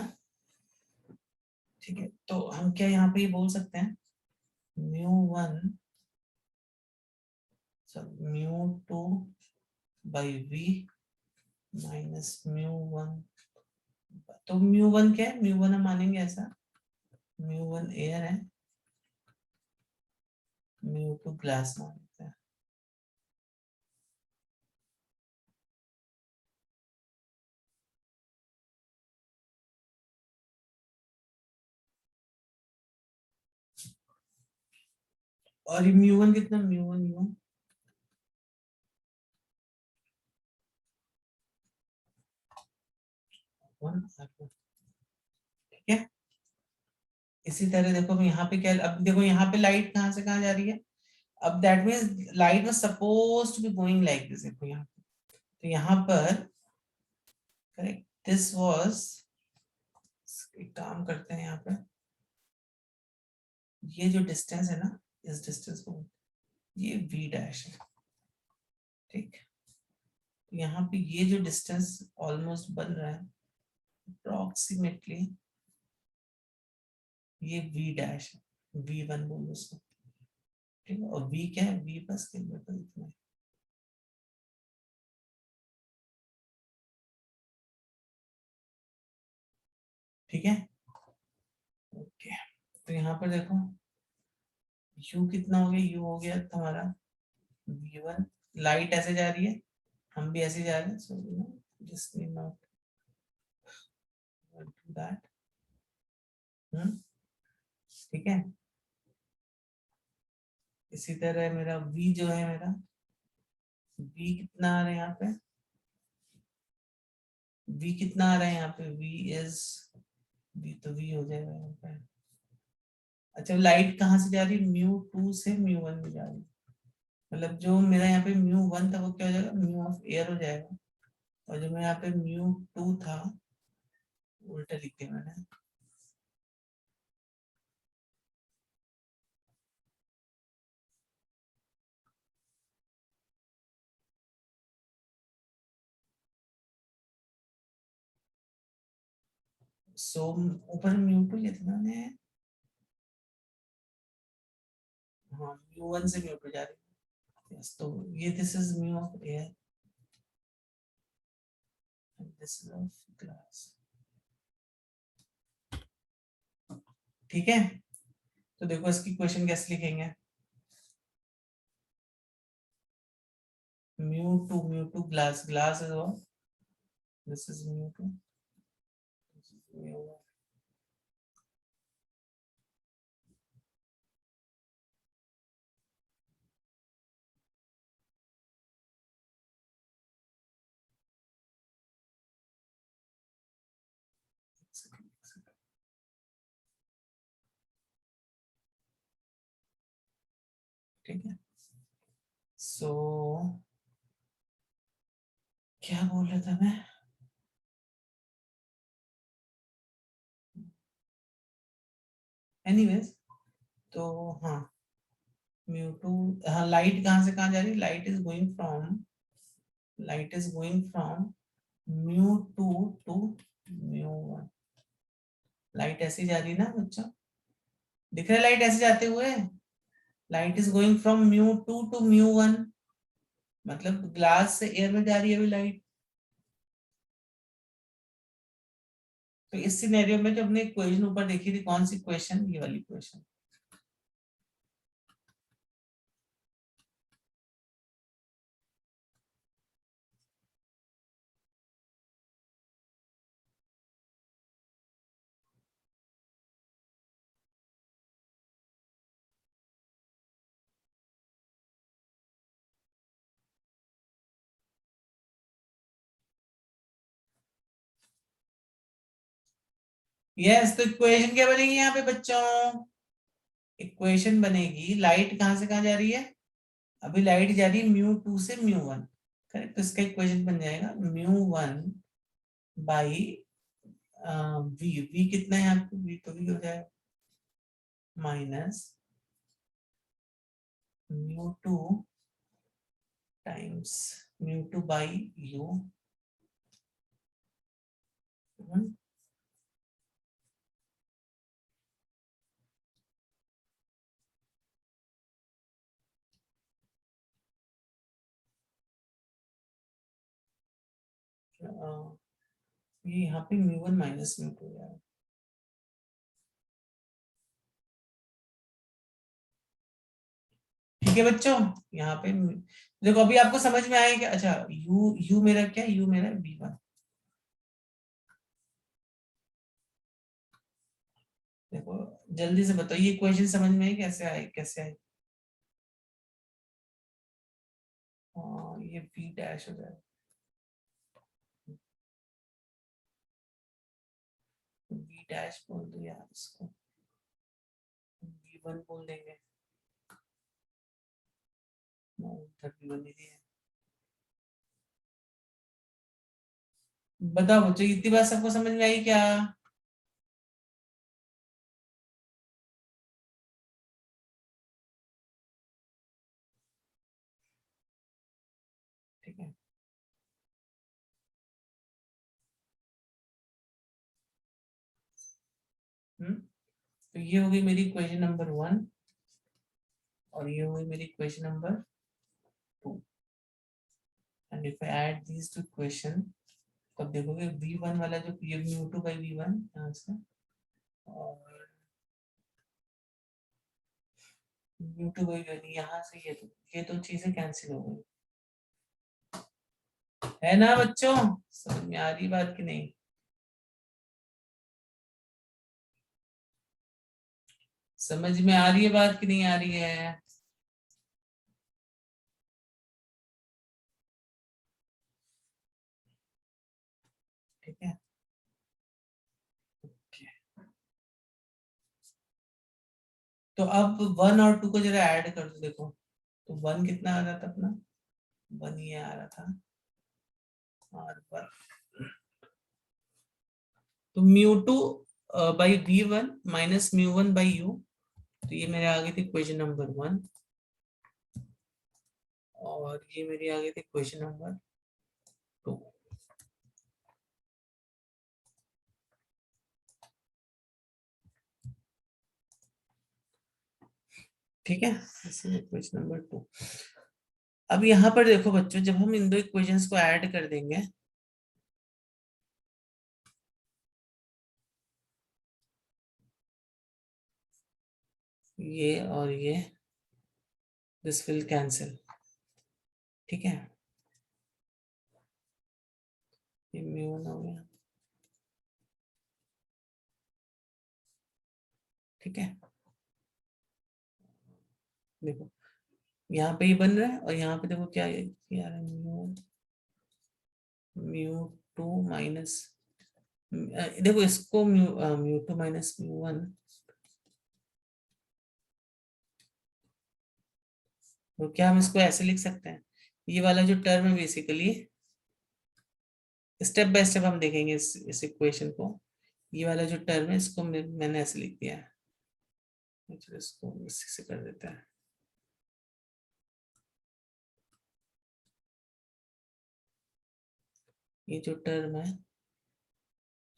ठीक है। तो हम क्या यहाँ पे ये बोल सकते हैं μ1 सब μ2 बाई v माइनस μ1। तो μ1 क्या है, μ1 हम मानेंगे ऐसा, μ1 एयर है, μ2 ग्लास मानते हैं। और μ1 कितना, μ1 ठीक है। इसी तरह देखो यहाँ पे क्या, अब देखो यहाँ पे लाइट कहाँ से कहाँ जा रही है, अब that means light was supposed to be going like this. देखो यहाँ पे, तो यहाँ पर करेक्ट दिस वाज, एक काम करते हैं यहाँ पे, ये जो डिस्टेंस है ना, इस डिस्टेंस को ये v डैश है, ठीक। तो यहाँ पे ये जो डिस्टेंस ऑलमोस्ट बन रहा है अप्रोक्सीमेटली ये v डैश है, v1 बोलो उसको, ठीक है। और v क्या है, v बस किलोमीटर इतना है, ठीक है। ओके, तो यहाँ पर देखो u कितना हो गया, u हो गया तुम्हारा v1। लाइट ऐसे जा रही है, हम भी ऐसे जा रहे हैं, so you know just need not do that, ठीक है। इसी तरह मेरा v जो है, मेरा v कितना आ रहा है यहाँ पे, v कितना आ रहा है यहाँ पे, v इज v, तो v हो जाएगा यहाँ पे। अच्छा लाइट कहाँ से जा रही है, μ2 से μ1 में जा रही है, मतलब जो मेरा यहाँ पे μ1 था वो क्या हो जाएगा, म्यू ऑफ एयर हो जाएगा, और जो मेरा यहाँ पे μ2 था उल्टा लिख दिया मैंने। सो ऊपर μ2 कितना है, हाँ μ1 से μ2 जा रही है, yes, तो ये this is mu of air and this is of glass, ठीक है। तो देखो इसकी क्वेश्चन कैसे लिखेंगे, μ2 glass, glass is what, this is μ2, this is μ1, ठीक है। सो क्या बोल रहा था मैं, एनीवेज, तो हाँ μ2, हाँ लाइट कहाँ से कहाँ जा रही है, light is going from μ2 to μ1, light ऐसे जा रही है ना बच्चा, दिख रहा है लाइट ऐसे जाते हुए, light is going from μ2 to μ1, मतलब ग्लास से एयर में जा रही है अभी लाइट। तो इस सिनेरियो में जो हमने इक्वेशन ऊपर देखी थी, कौन सी इक्वेशन, ये वाली इक्वेशन, यस। तो इक्वेशन क्या बनेगी यहाँ पे बच्चों, इक्वेशन बनेगी लाइट कहाँ से कहाँ जा रही है, अभी लाइट जा रही है μ2 से μ1, करेक्ट। तो इसका इक्वेशन बन जाएगा μ1 बाई v कितना है आपको, v तो v हो जाएगा माइनस μ2 टाइम्स μ2 बाई u। ये यहाँ पे μ1 माइनस μ2 है। ठीक है बच्चों, यहाँ पे देखो अभी आपको समझ में आया क्या? अच्छा u मेरा क्या है, u मेरा v1। देखो जल्दी से बताओ, ये इक्वेशन समझ में आई कैसे आए, कैसे आए? ये v डैश हो जाएगा, v डैश बोल दो यार इसको, v1 बोल देंगे। उधर v1 ही है। बताओ बच्चों, इतनी बात सबको समझ में आई क्या? ठीक है, तो ये हो गई मेरी इक्वेशन नंबर 1 और ये हो गई मेरी equation number 2। And if I add these to equation, तब देखोगे v1 वाला जो ये μ2 बाई v1 यहाँ से, और μ2 बाई v1 यहाँ से, ये तो चीजें कैंसिल हो गई, है ना बच्चों? समझ में आ रही बात कि नहीं? समझ में आ रही है बात कि नहीं आ रही है? ठीक है, तो अब 1 और 2 को जरा ऐड कर दो। देखो तो 1 कितना आ रहा था अपना, 1 ये आ रहा था, और 1 तो μ2 by v1 minus μ1 by u, तो ये मेरे आ गई थी इक्वेशन नंबर 1 और ये मेरी आ गई थी इक्वेशन नंबर 2। ठीक है, इक्वेशन नंबर 2। अब यहाँ पर देखो बच्चों, जब हम इन दो इक्वेशंस को ऐड कर देंगे, ये और ये, दिस विल कैंसिल। ठीक है, ये μ1 हो गया। ठीक है, देखो यहाँ पे ये बन रहा है और यहाँ पे देखो क्या है, क्या है μ2 माइनस, देखो इसको μ2 माइनस μ1, तो क्या हम इसको ऐसे लिख सकते हैं? ये वाला जो टर्म है बेसिकली, स्टेप बाय स्टेप हम देखेंगे इस इक्वेशन को। ये वाला जो टर्म है इसको मैंने ऐसे लिख दिया है, चलो इसको इसी से कर देते हैं। ये जो टर्म है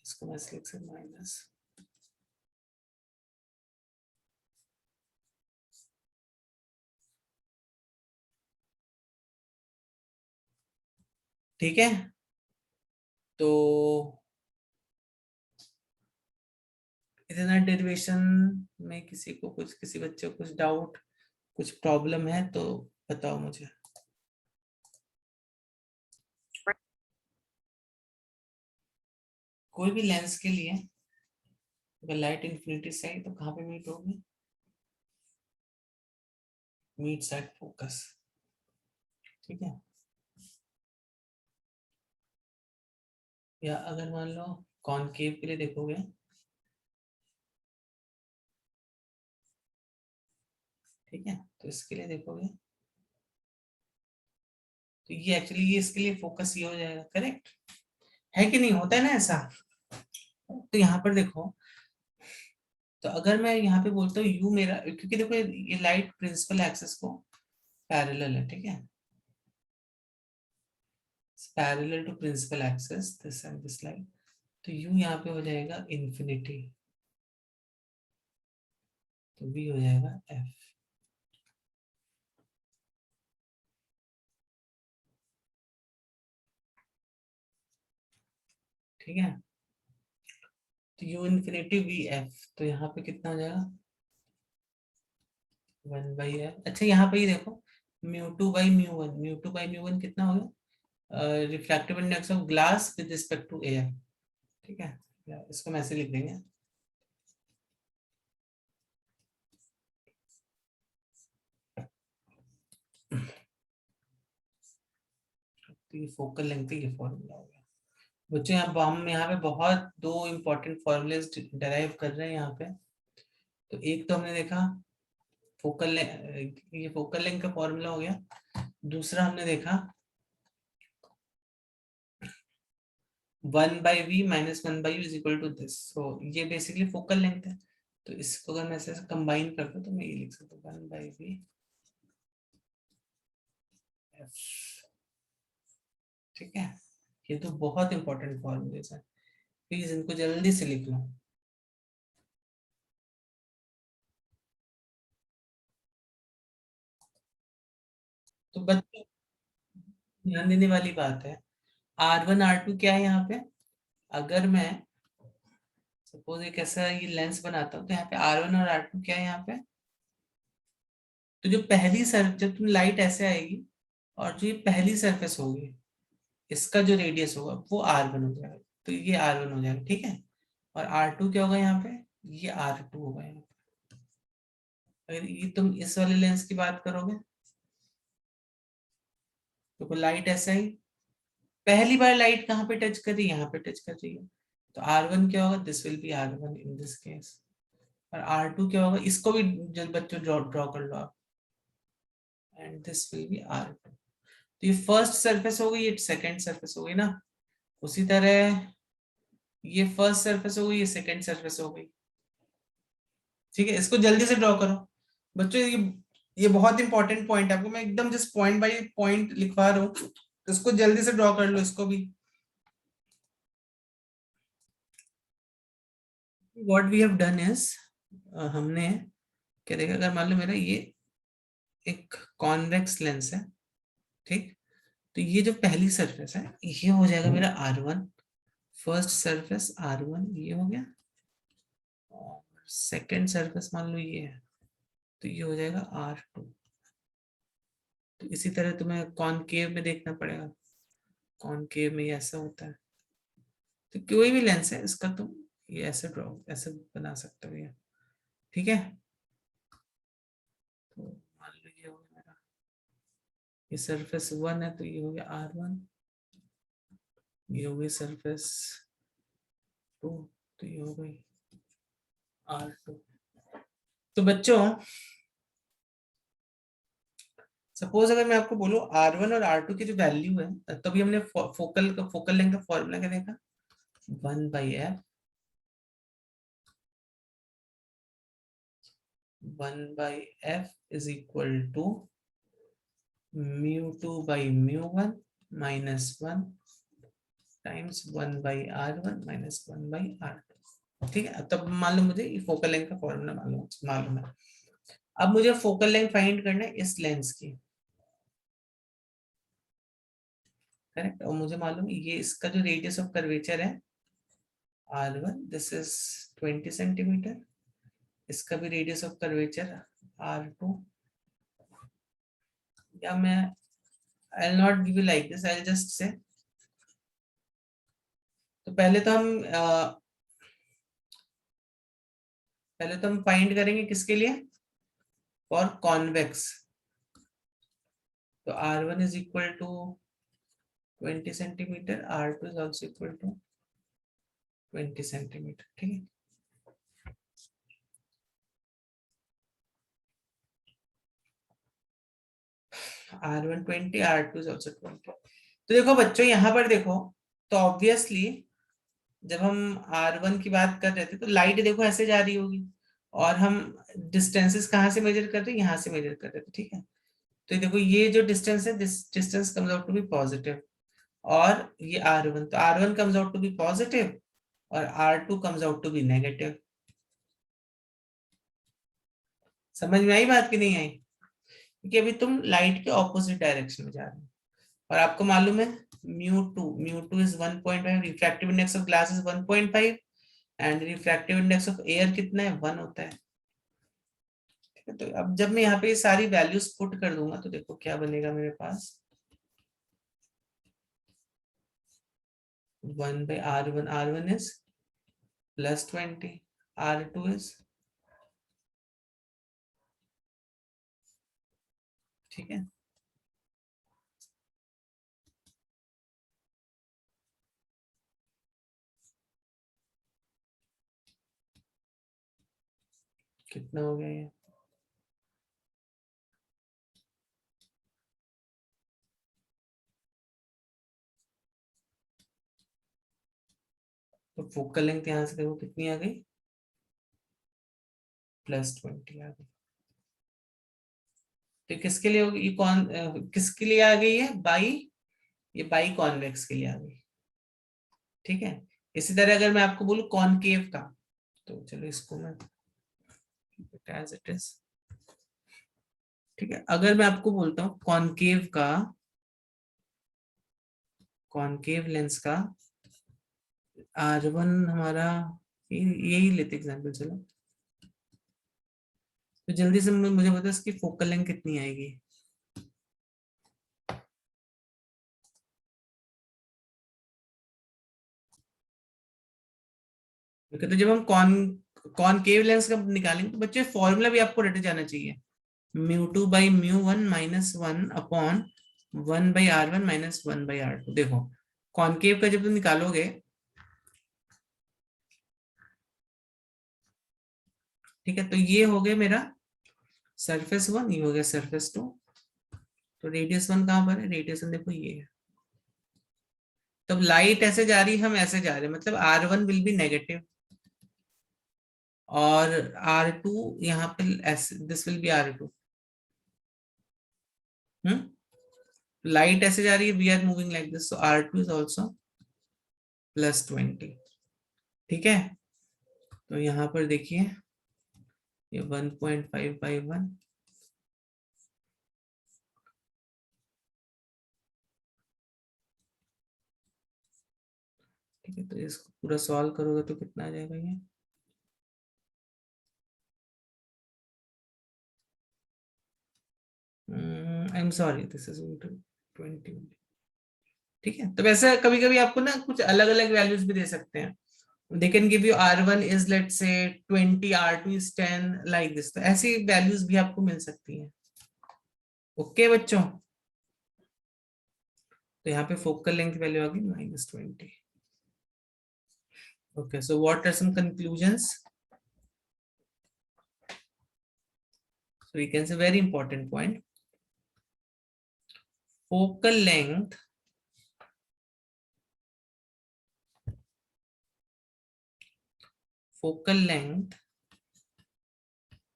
इसको मैं ऐसे लिख सकता माइनस, ठीक है। तो इतना डेरिवेशन में किसी को कुछ, किसी बच्चे को कुछ डाउट, कुछ प्रॉब्लम है तो बताओ मुझे। कोई भी लेंस के लिए अगर लाइट इंफिनिटी से आई तो कहाँ पे मीट होगी? Meets eight focus. ठीक है, या अगर मान लो कॉनकेव के लिए देखोगे, ठीक है, तो इसके लिए देखोगे तो ये एक्चुअली ये इसके लिए फोकस ये हो जाएगा, करेक्ट है कि नहीं, होता है ना ऐसा। तो यहाँ पर देखो, तो अगर मैं यहाँ पे बोलता हूँ यू मेरा, क्योंकि देखो ये लाइट प्रिंसिपल एक्सिस को पैरेलल है, ठीक है, parallel to principal axis this and this light, तो यू यहाँ पे हो जाएगा इन्फिनिटी, तो v हो जाएगा f। ठीक है, तो u इन्फिनिटी वी एफ, तो यहाँ पे कितना हो जाएगा 1/f। अच्छा यहाँ पे ही देखो μ2/μ1, μ2/μ1 कितना हो गया, refractive index of glass with respect to air, ठीक है, या इसको हम ऐसे लिख देंगे। तो ये फोकल लेंथ ये फॉर्मूला हो गया बच्चों। हम यहाँ पे बहुत दो इंपॉर्टेंट फॉर्मूलेज डेराइव कर रहे हैं यहाँ पे। तो एक तो हमने देखा फोकल, ये फोकल लेंथ का फॉर्मूला हो गया। दूसरा हमने देखा 1/v minus 1/u is equal to this, so ये बेसिकली फोकल लेंथ है। तो इसको अगर मैं ऐसे कंबाइन करता हूँ तो मैं ये लिख सकता हूँ 1/v f, ठीक है। ये तो बहुत इंपॉर्टेंट फॉर्मूलेज है, प्लीज इनको जल्दी से लिख लो। तो बच्चों ध्यान देने वाली बात है, R1 R2 क्या है यहाँ पे, अगर मैं सपोज एक ऐसा ये लेंस बनाता हूँ तो यहाँ पे R1 और R2 क्या है यहाँ पे, तो जो पहली सर जब तुम लाइट ऐसे आएगी और जो ये पहली सरफेस होगी इसका जो रेडियस होगा वो R1 हो जाएगा, तो ये R1 हो जाएगा, ठीक है। और R2 क्या होगा यहाँ पे, ये R2 होगा यहाँ पे। अगर ये तुम इस वाले लेंस की बात करोगे तो लाइट ऐसा ही, पहली बार लाइट कहाँ पे टच कर रही है, यहाँ पे टच कर रही है, तो R1 क्या होगा, this will be R1 in this case. और R2 क्या होगा, इसको भी जब बच्चों ड्रॉ कर लो आप, and this will be R2। तो ये फर्स्ट सरफेस हो गई, ये सेकंड सरफेस हो गई ना। उसी तरह ये फर्स्ट सरफेस हो गई, ये सेकंड सरफेस हो गई, ठीक है। इसको जल्दी से ड्रॉ करो बच्चों, ये बहुत इंपॉर्टेंट पॉइंट है, आपको मैं एकदम जस्ट पॉइंट बाय पॉइंट लिखवा रहा हूँ, इसको जल्दी से ड्रॉ कर लो इसको भी। What we have done is, हमने क्या देखा, अगर मान लो मेरा ये एक कॉन्वेक्स लेंस है, ठीक, तो ये जो पहली सरफेस है ये हो जाएगा मेरा R1, फर्स्ट सरफेस R1 ये हो गया, और सेकंड सरफेस मान लो ये है तो ये हो जाएगा R2। तो इसी तरह तुम्हें कॉनकेव में देखना पड़ेगा, कॉनकेव में ये ऐसा होता है। तो कोई भी लेंस है इसका तुम ये ऐसे ड्रॉ ऐसे बना सकते हो ये, ठीक है। तो मान लो ये हो गया मेरा, ये सरफेस 1 है तो ये हो गया R1, ये हो गई सरफेस 2 तो ये हो गई R2। तो बच्चों सपोज अगर मैं आपको बोलूं R1 और R2 की जो वैल्यू है, तभी हमने फोकल लेंथ का फॉर्मूला क्या देखा, 1/f 1/f is equal to μ2/μ1 minus 1 times 1/r1 minus 1/r2, ठीक है। तब मान लो मुझे ये फोकल लेंथ का फॉर्मूला मालूम है। अब मुझे फोकल लेंथ फाइंड करना है इस लेंस की, करेक्ट, और मुझे मालूम है ये इसका जो रेडियस ऑफ कर्वेचर है R1 दिस इज 20 सेंटीमीटर, इसका भी रेडियस ऑफ कर्वेचर R2, या मैं I will not give you like this, I will just से, तो पहले तो हम फाइंड करेंगे किसके लिए, फॉर कॉन्वेक्स, तो R1 is equal to 20 centimetre, R2 is also equal to 20 centimetre, ठीक है। R1 20, R2 is also 20. तो देखो बच्चों यहाँ पर देखो, तो ऑब्वियसली जब हम R1 की बात कर रहे थे तो लाइट देखो ऐसे जा रही होगी, और हम डिस्टेंसेस कहाँ से मेजर कर रहे हैं, यहाँ से मेजर कर रहे थे, ठीक है। तो देखो ये जो डिस्टेंस है, this distance comes out to be positive, और ये R1, तो R1 comes out to be positive और R2 comes out to be negative. समझ में आई बात कि नहीं आई? क्योंकि अभी तुम लाइट के ऑपोजिट डायरेक्शन में जा रहे हो, और आपको मालूम है mu2 is 1.5, refractive index of glass is 1.5 and refractive index of air कितना है, 1 होता है। ठीक है, तो अब जब मैं यहाँ पे ये सारी वैल्यूज पुट कर दूंगा तो देखो क्या बनेगा मेरे पास, 1/R1 is +20, R2 is, ठीक है। कितना हो गया ये, तो फोकल लेंथ यहाँ से देखो कितनी आ गई, +20 आ गई। तो किसके लिए होगी ये, कौन किसके लिए आ गई है, बाई, ये बाई कॉन्वेक्स के लिए आ गई, ठीक है। इसी तरह अगर मैं आपको बोलूं कॉनकेव का, तो चलो इसको मैं एज इट इज, ठीक है। अगर मैं आपको बोलता हूँ कॉनकेव का, कॉनकेव लेंस का R1 हमारा, यही लेते एग्जांपल, चलो तो जल्दी से मुझे बताओ इसकी फोकल लेंथ कितनी आएगी। तो जब हम कॉनकेव लेंस का निकालेंगे तो बच्चे फॉर्मूला भी आपको रट जाना चाहिए, mu2/mu1 -1 अपॉन 1/R1 -1/R2। देखो कॉनकेव का जब तुम निकालोगे, ठीक है, तो ये हो गया मेरा सरफेस 1, ये हो गया सरफेस 2, तो रेडियस 1 कहां पर है, रेडियस 1 देखो ये है। तब लाइट ऐसे जा रही, हम ऐसे जा रहे हैं, मतलब R1 विल बी नेगेटिव और R2 यहाँ पे this will be R2। Light ऐसे जा रही है, we are moving like this, so R2 is also +20, ठीक है। तो यहाँ पर देखिए ये 1.5/1, ठीक है। तो इसको पूरा सॉल्व करोगे तो कितना आ जाएगा ये, आई एम सॉरी दिस इज 20, ठीक है। तो वैसे कभी कभी आपको ना कुछ अलग अलग वैल्यूज भी दे सकते हैं, they can give you R1 is let's say 20, R2 is 10 like this, तो ऐसी वैल्यूज भी आपको मिल सकती हैं। ओके बच्चों, तो यहाँ पे फोकल लेंथ वैल्यू आ गई -20। Okay, so what are some conclusions, so we can say very important point, focal length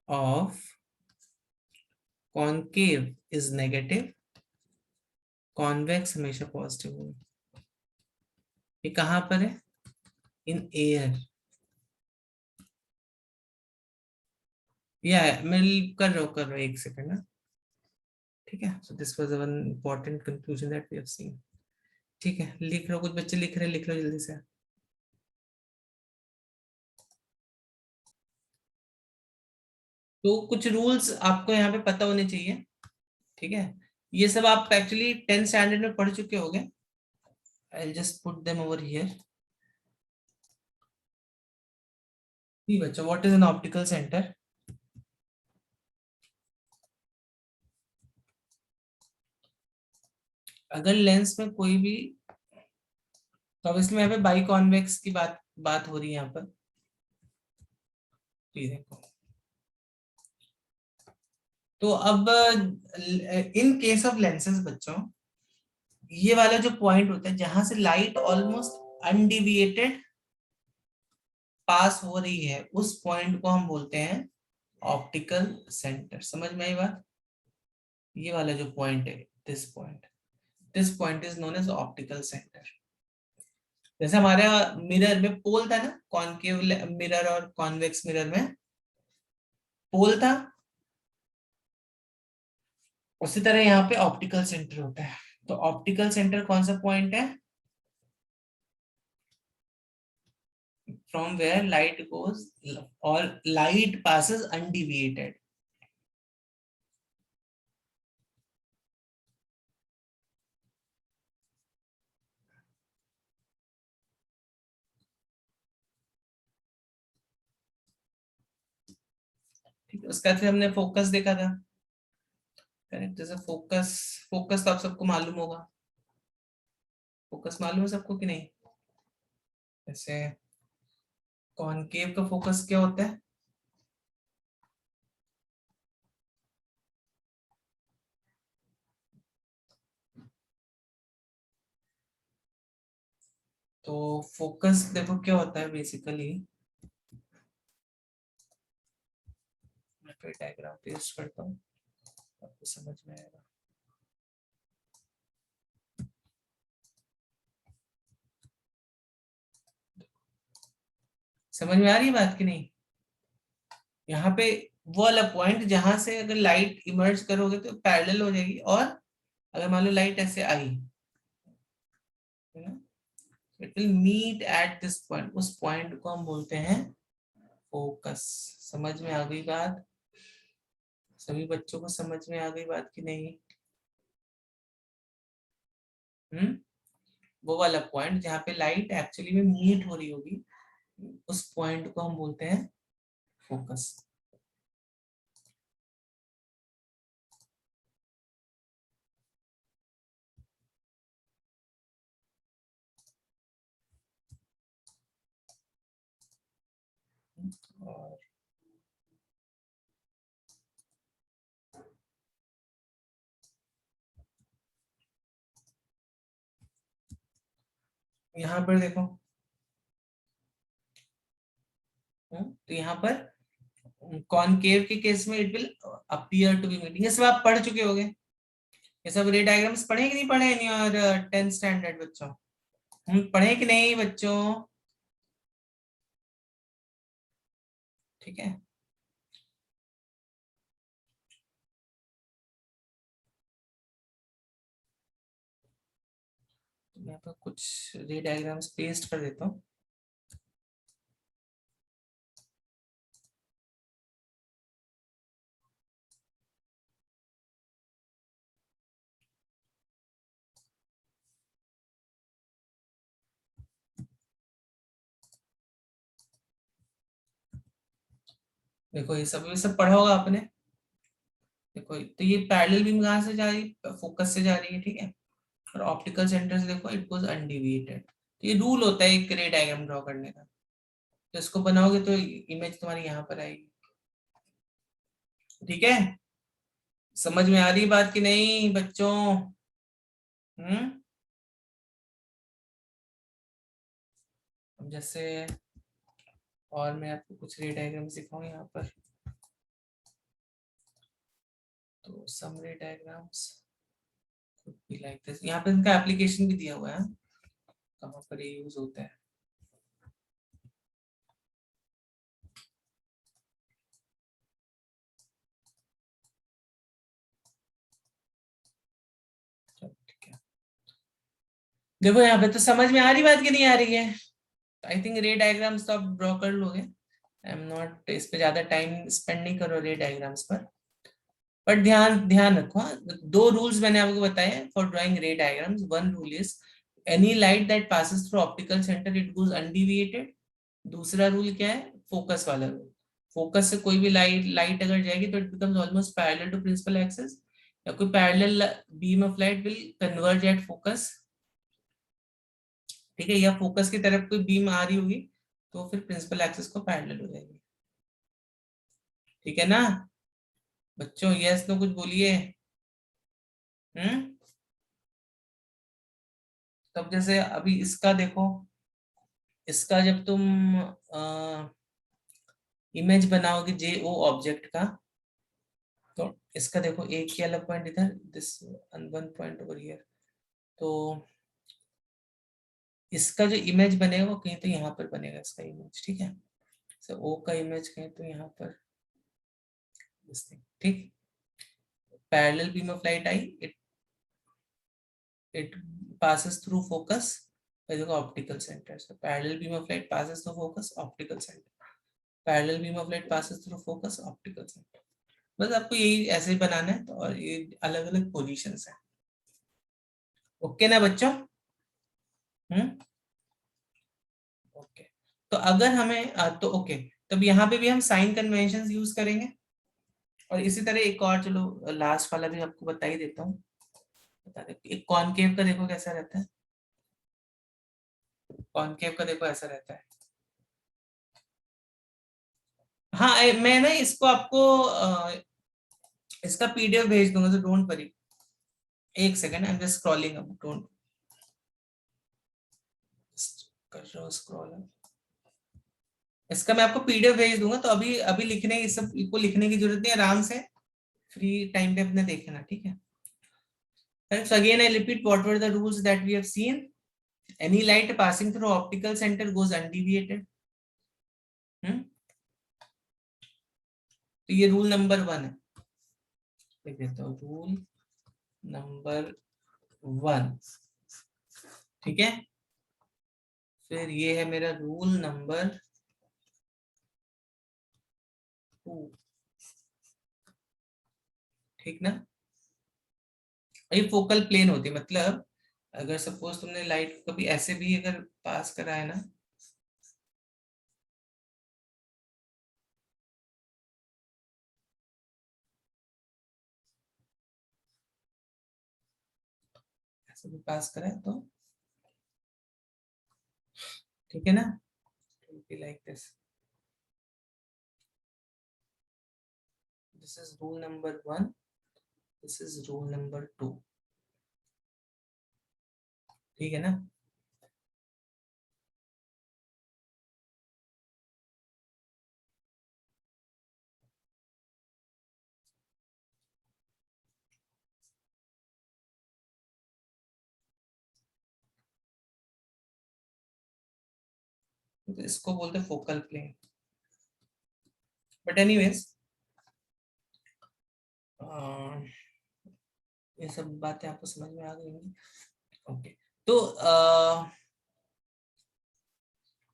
of concave is negative, convex हमेशा पॉजिटिव होगी। ये कहां पर है, इन एयर, या मैं कर रहा हूँ एक सेकंड ना, ठीक है। So this was one important conclusion that we have seen, ठीक है। लिख रहा हूँ, कुछ बच्चे लिख रहे हैं, लिख लो जल्दी से। तो कुछ रूल्स आपको यहाँ पे पता होने चाहिए, ठीक है। ये सब आप एक्चुअली 10th स्टैंडर्ड में पढ़ चुके होंगे, I'll just put them over here। जी बच्चों, what is an optical centre, अगर लेंस में कोई भी, तो अब इसमें यहाँ पे बाई कॉन्वेक्स की बात हो रही है यहाँ पर, ये देखो, तो अब इन केस ऑफ लेंसेज बच्चों, ये वाला जो पॉइंट होता है जहां से लाइट ऑलमोस्ट अनडिविएटेड पास हो रही है, उस पॉइंट को हम बोलते हैं ऑप्टिकल सेंटर। समझ में आई बात? ये वाला जो पॉइंट है, this point is known as optical centre. जैसे हमारे मिरर में पोल था ना, कॉनकेव मिरर और कॉन्वेक्स मिरर में पोल था, उसी तरह यहाँ पे ऑप्टिकल सेंटर होता है। तो ऑप्टिकल सेंटर कौन सा पॉइंट है? फ्रॉम वेयर लाइट गोज और लाइट passes undeviated। ठीक है, उसका फिर हमने फोकस देखा था। करेक्ट, जैसे फोकस, फोकस तो आप सबको मालूम होगा। फोकस मालूम है सबको कि नहीं? जैसे कॉनकेव का फोकस क्या होता है? तो फोकस देखो क्या होता है बेसिकली, मैं फिर डायग्राम पेस्ट करता हूँ, आपको समझ में आएगा। समझ में आ रही है बात कि नहीं? यहाँ पे वो वाला पॉइंट जहां से अगर लाइट इमर्ज करोगे तो पैरेलल हो जाएगी, और अगर मान लो लाइट ऐसे आई, है ना, it will meet at this point, उस पॉइंट को हम बोलते हैं फोकस। समझ में आ गई बात? सभी बच्चों को समझ में आ गई बात कि नहीं? हम्म, वो वाला पॉइंट जहाँ पे लाइट एक्चुअली में मीट हो रही होगी, उस पॉइंट को हम बोलते हैं फोकस। और यहाँ पर देखो, तो यहाँ पर कॉनकेव के केस में it will appear to be meeting. ये सब आप पढ़ चुके होंगे, ये सब रे डायग्राम्स पढ़े कि नहीं पढ़े इन योर 10th स्टैंडर्ड बच्चों? हम पढ़े कि नहीं बच्चों? ठीक है, तो मैं यहाँ पर कुछ रे डायग्राम्स पेस्ट कर देता हूँ। देखो ये सब पढ़ा होगा आपने। देखो तो ये पैरेलल बीम कहाँ से जा रही है? फोकस से जा रही है, ठीक है। और ऑप्टिकल सेंटर से देखो इट गोज अनडिविएटेड। तो ये रूल होता है एक रे डायग्राम ड्रॉ करने का। तो इसको बनाओगे तो इमेज तुम्हारी यहाँ पर आएगी, ठीक है। समझ में आ रही बात कि नहीं बच्चों? हम्म, अब जैसे और मैं आपको कुछ रे डायग्राम सिखाऊं यहाँ पर। तो some ray diagrams could be like this। यहाँ पे इनका एप्लीकेशन भी दिया हुआ है, कहाँ पर ये यूज होता है। चलो, ठीक है। देखो यहाँ पे तो समझ में आ रही बात कि नहीं आ रही है? आई थिंक रे डायग्राम्स तो आप ड्रॉ कर लोगे। आई एम नॉट इस पे ज्यादा टाइम स्पेंड नहीं करो रे डायग्राम्स पर। बट ध्यान ध्यान रखो, हाँ, दो रूल्स मैंने आपको बताए फॉर ड्राइंग रे diagrams. One rule is any light that passes through optical centre it goes undeviated. दूसरा रूल क्या है? फोकस वाला रूल। फोकस से कोई भी लाइट अगर जाएगी तो it becomes almost parallel to principal axis, या कोई parallel beam of light will converge at focus, ठीक है। या फोकस की तरफ कोई बीम आ रही होगी तो फिर प्रिंसिपल एक्सिस को पैरेलल हो जाएगी, ठीक है ना। बच्चों यस तो कुछ बोलिए। तब जैसे अभी इसका देखो, इसका जब तुम इमेज बनाओगे जे ओ ऑब्जेक्ट का, तो इसका देखो एक ही अलग पॉइंट इधर, this one point over here, तो इसका जो इमेज बनेगा वो कहीं तो यहाँ पर बनेगा इसका इमेज, ठीक है। सो ओ का इमेज कहीं तो यहाँ पर, ठीक। Parallel beam of light I, it passes through focus, देखो optical centre, so parallel beam of light passes through focus, optical center, parallel beam of light passes through focus, optical center। बस आपको यही ऐसे ही बनाना है, तो और ये अलग अलग पोजीशंस है। ओके ना बच्चों? ओके। तो अगर हमें तो ओके, तब यहाँ पे भी हम साइन कन्वेंशन यूज करेंगे, और इसी तरह एक और, चलो लास्ट वाला भी आपको बता ही देता हूँ, बता दे। एक कॉनकेव का देखो कैसा रहता है, कॉनकेव का देखो ऐसा रहता है। हाँ मैं ना इसको आपको इसका पीडीएफ भेज दूंगा, तो डोंट वरी। एक second, I am just scrolling up, don't, कर रहा हूँ स्क्रॉल। इसका मैं आपको पीडीएफ भेज दूंगा, तो अभी अभी लिखने इस सब को लिखने की जरूरत नहीं है, आराम से फ्री टाइम पे अपने देखना, ठीक है। So again I repeat what were the rules that we have seen. Any light passing through optical center goes undeviated. तो ये रूल नंबर 1 है, लिख देता हूँ, रूल नंबर 1, ठीक है। फिर ये है मेरा रूल नंबर 2, ठीक ना। ये फोकल प्लेन होती है, मतलब अगर सपोज तुमने लाइट कभी ऐसे भी अगर पास करा है ना, ऐसे भी पास करा है तो ठीक है ना, like this is rule number 1, this is rule number 2, ठीक है ना। तो इसको बोलते हैं फोकल प्लेन। बट एनीवेज ये सब बातें आपको समझ में आ गई होंगी। ओके, तो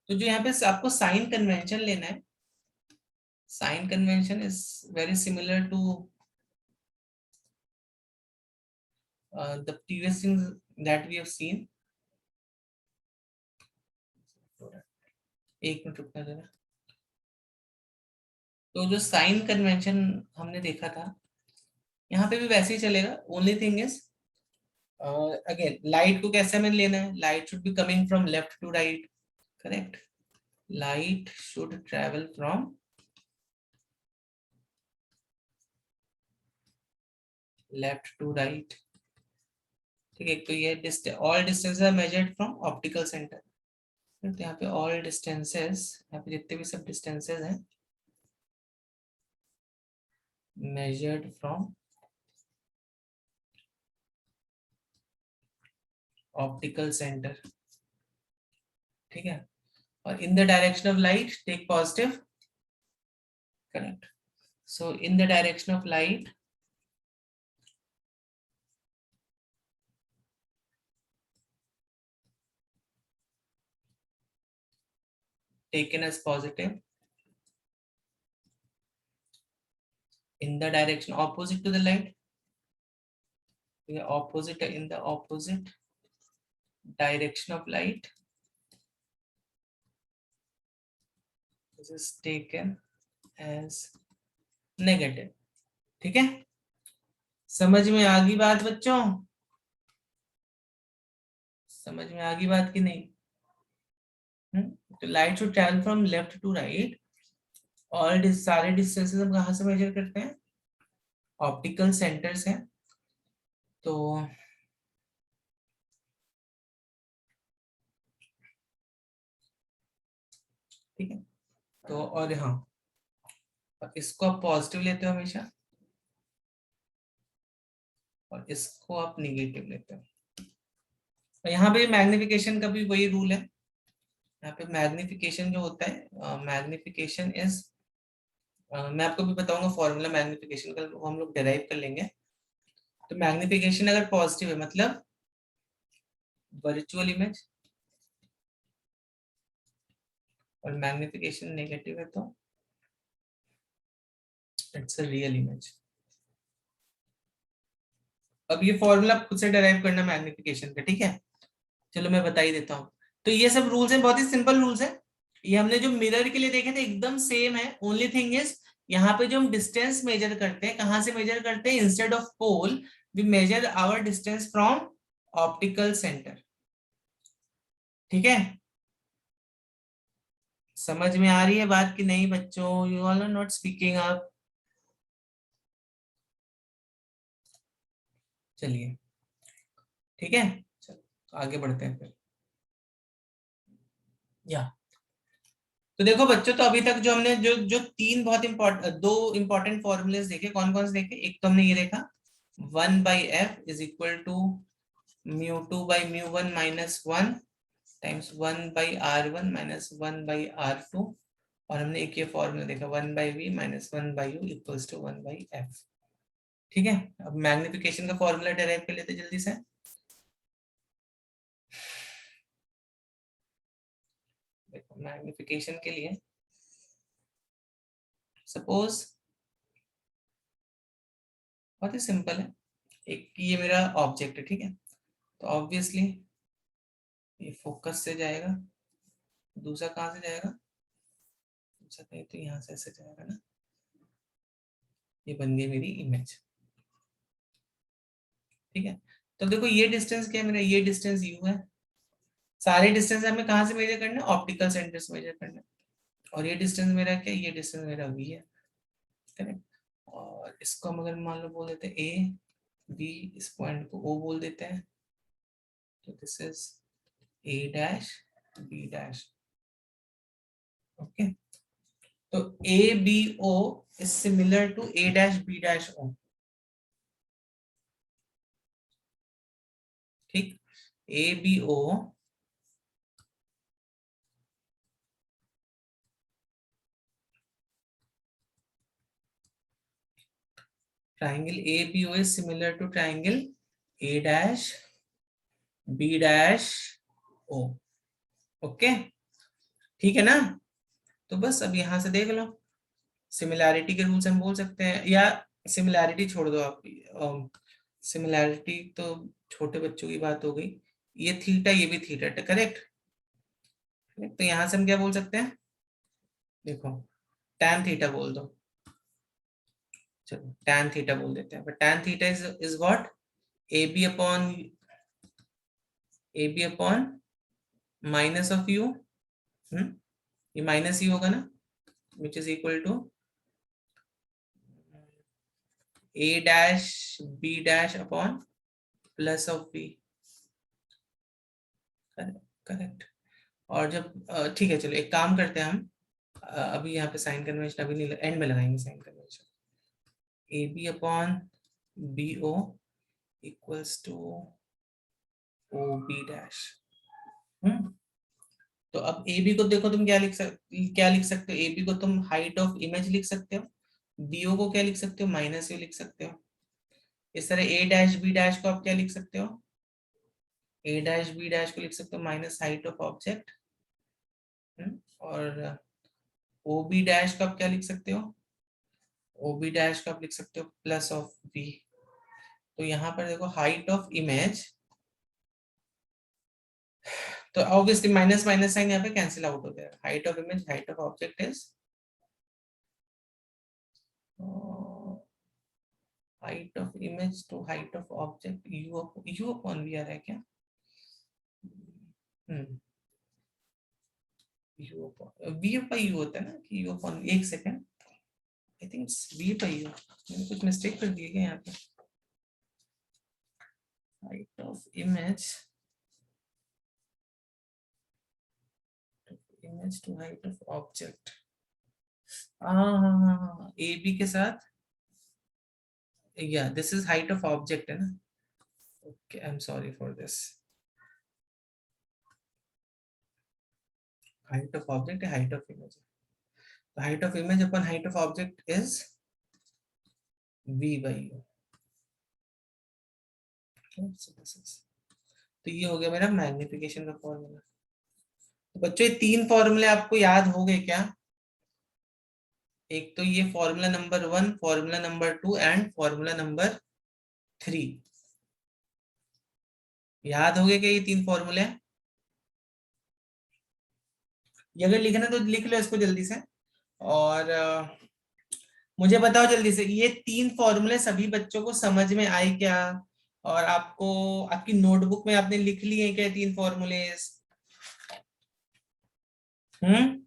तो जो यहाँ पे आपको साइन कन्वेंशन लेना है, sign convention is very similar to the previous things that we have seen. एक मिनट रुकना जरा। तो जो साइन कन्वेंशन हमने देखा था, यहाँ पे भी वैसे ही चलेगा। Only thing is again light को कैसे हमें लेना है, light should be coming from left to right, correct. Light should travel from left to right, ठीक है। तो ये all distance are measured from optical centre, तो यहाँ पे ऑल डिस्टेंसेस, यहाँ पे जितने भी सब डिस्टेंसेस हैं, मेजर्ड फ्रॉम ऑप्टिकल सेंटर, ठीक है। और in the direction of light take positive, correct. So in the direction of light taken as positive, in the direction opposite to the light, opposite, in the opposite direction of light, this is taken as negative, ठीक है। समझ में आ गई बात बच्चों? समझ में आ गई बात कि नहीं? तो light should travel from left to right, और सारे डिस्टेंसेस हम कहाँ से मेजर करते हैं, ऑप्टिकल सेंटर्स हैं, तो ठीक है, तो और हाँ, इसको आप पॉजिटिव लेते हो हमेशा और इसको आप निगेटिव लेते हो। और यहाँ पे मैग्निफिकेशन का भी वही रूल है। यहाँ पे मैग्निफिकेशन जो होता है, मैग्निफिकेशन इज, मैं आपको भी बताऊंगा फॉर्मूला मैग्निफिकेशन का, वो हम लोग डिराइव कर लेंगे। तो मैग्निफिकेशन अगर पॉजिटिव है मतलब वर्चुअल इमेज, और मैग्निफिकेशन नेगेटिव है तो इट्स अ रियल इमेज। अब ये फॉर्मूला खुद से डिराइव करना मैग्निफिकेशन का, ठीक है। चलो मैं बता ही देता हूँ। तो ये सब रूल्स हैं, बहुत ही सिंपल रूल्स हैं। ये हमने जो मिरर के लिए देखे थे एकदम सेम है। ओनली थिंग इज यहाँ पे जो हम डिस्टेंस मेजर करते हैं, कहां से मेजर करते हैं, instead of pole we measure our distance from optical centre. ठीक है, समझ में आ रही है बात कि नहीं बच्चों? You all are not speaking up. चलिए ठीक है, चलो आगे बढ़ते हैं फिर। या तो देखो बच्चों, तो अभी तक जो हमने जो जो तीन बहुत इंपॉर्टेंट, दो इंपॉर्टेंट फॉर्मूलेस देखे, कौन कौन से देखे? एक तो हमने ये देखा 1/f is equal to μ2/μ1 minus 1 times 1/r1 minus 1/r2, और हमने एक ये फॉर्मूला देखा 1/v minus 1/u equals to 1/f। ठीक है, अब मैग्निफिकेशन का फॉर्मूला डिराइव कर लेते जल्दी से। देखो मैग्निफिकेशन के लिए सपोज बहुत ही सिंपल है, एक ये मेरा ऑब्जेक्ट है, ठीक है, तो ऑब्वियसली ये फोकस से जाएगा, दूसरा कहाँ से जाएगा, दूसरा कहीं तो यहाँ से ऐसे जाएगा ना, ये बन गई मेरी इमेज। ठीक है, तो देखो ये डिस्टेंस क्या है मेरा, ये डिस्टेंस u है। सारे डिस्टेंस हमें कहाँ से मेजर करना है, ऑप्टिकल सेंटर से मेजर करना है। और ये डिस्टेंस मेरा क्या है, ये डिस्टेंस मेरा v है, करेक्ट। और इसको हम अगर मान लो बोल देते हैं a b, इस पॉइंट को o बोल देते हैं, तो this is a dash b dash. Okay, तो a b o is similar to a dash b dash o। ठीक, a b o triangle a b o is similar to triangle a dash b dash o। Okay, ठीक है ना। तो बस अब यहां से देख लो, सिमिलैरिटी के रूल्स हम बोल सकते हैं, या सिमिलैरिटी छोड़ दो आप, सिमिलैरिटी तो छोटे बच्चों की बात हो गई। ये थीटा, ये भी थीटा, करेक्ट। तो यहां से हम क्या बोल सकते हैं, देखो tan थीटा बोल दो, चलो tan थीटा बोल देते हैं, but tan theta is what, ab upon minus of u, ये माइनस ही होगा ना, which is equal to a dash b dash upon plus of b। Correct. और जब ठीक है, चलो एक काम करते हैं हम, अभी यहाँ पे साइन कन्वेंशन अभी नहीं, एंड में लगाएंगे sign convention. A B upon B O equals to O B dash. तो अब ए बी को देखो, तुम क्या लिख सकते हो, ए बी को तुम हाइट ऑफ इमेज लिख सकते हो, बी ओ को क्या लिख सकते हो, माइनस यू लिख सकते हो। इस तरह ए डैश बी डैश को आप क्या लिख सकते हो, ए डैश बी डैश को लिख सकते हो माइनस हाइट ऑफ ऑब्जेक्ट। और ओ बी डैश को आप क्या लिख सकते हो, ओ बी डैश को आप लिख सकते हो प्लस ऑफ बी। तो यहाँ पर देखो हाइट ऑफ इमेज, तो ऑब्वियसली माइनस माइनस साइन यहाँ पे कैंसिल आउट हो जाएगा। Height of image, height of object is height of image to height of object u upon v आ रहा है क्या, u upon v by u होता है ना, कि यू अपॉन, एक second, I think v by u, मैंने कुछ मिस्टेक कर दी है क्या यहाँ पे? Height of image to height of object, हाँ ए बी के साथ, या this is height of object है ना? Okay, I am sorry for this. Height of object है, height of image, height of image upon height of object is v by u। तो ये हो गया मेरा मैग्निफिकेशन का फॉर्मूला। तो बच्चों ये 3 फॉर्मूले आपको याद हो गए क्या? एक तो ये formula number 1, formula number 2 and formula number 3 याद हो गए क्या? ये 3 फॉर्मूले, ये अगर लिखना तो लिख लो इसको जल्दी से। और मुझे बताओ जल्दी से, ये 3 फॉर्मूले सभी बच्चों को समझ में आए क्या? और आपको आपकी नोटबुक में आपने लिख लिए क्या 3 फॉर्मूले? हम्म,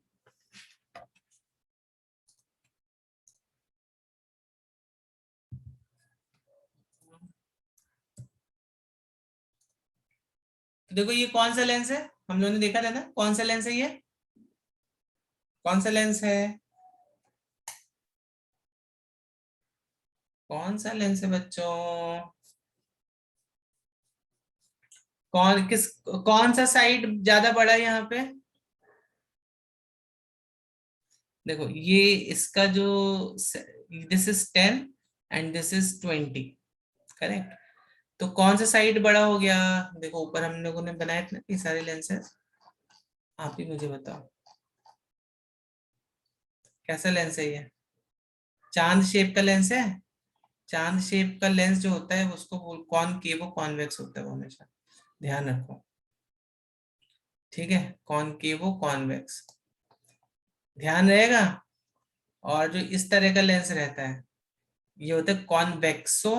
तो देखो ये कौन सा लेंस है, हम लोगों ने देखा था ना, कौन सा लेंस है ये? कौन सा लेंस है? कौन सा लेंस है बच्चों? कौन सा साइड ज्यादा बड़ा है यहाँ पे? देखो ये इसका जो, this is 10 and this is 20, correct? तो कौन सा साइड बड़ा हो गया? देखो ऊपर हम लोगों ने बनाए थे ना ये सारे लेंसेज, आप ही मुझे बताओ कैसा लेंस है ये? चांद शेप का लेंस है। चांद शेप का लेंस जो होता है उसको कॉनकेव कॉन्वेक्स होता है वो, हमेशा ध्यान रखो, ठीक है? कॉनकेव कॉन्वेक्स ध्यान रहेगा। और जो इस तरह का लेंस रहता है ये होता है कॉन्वेक्सो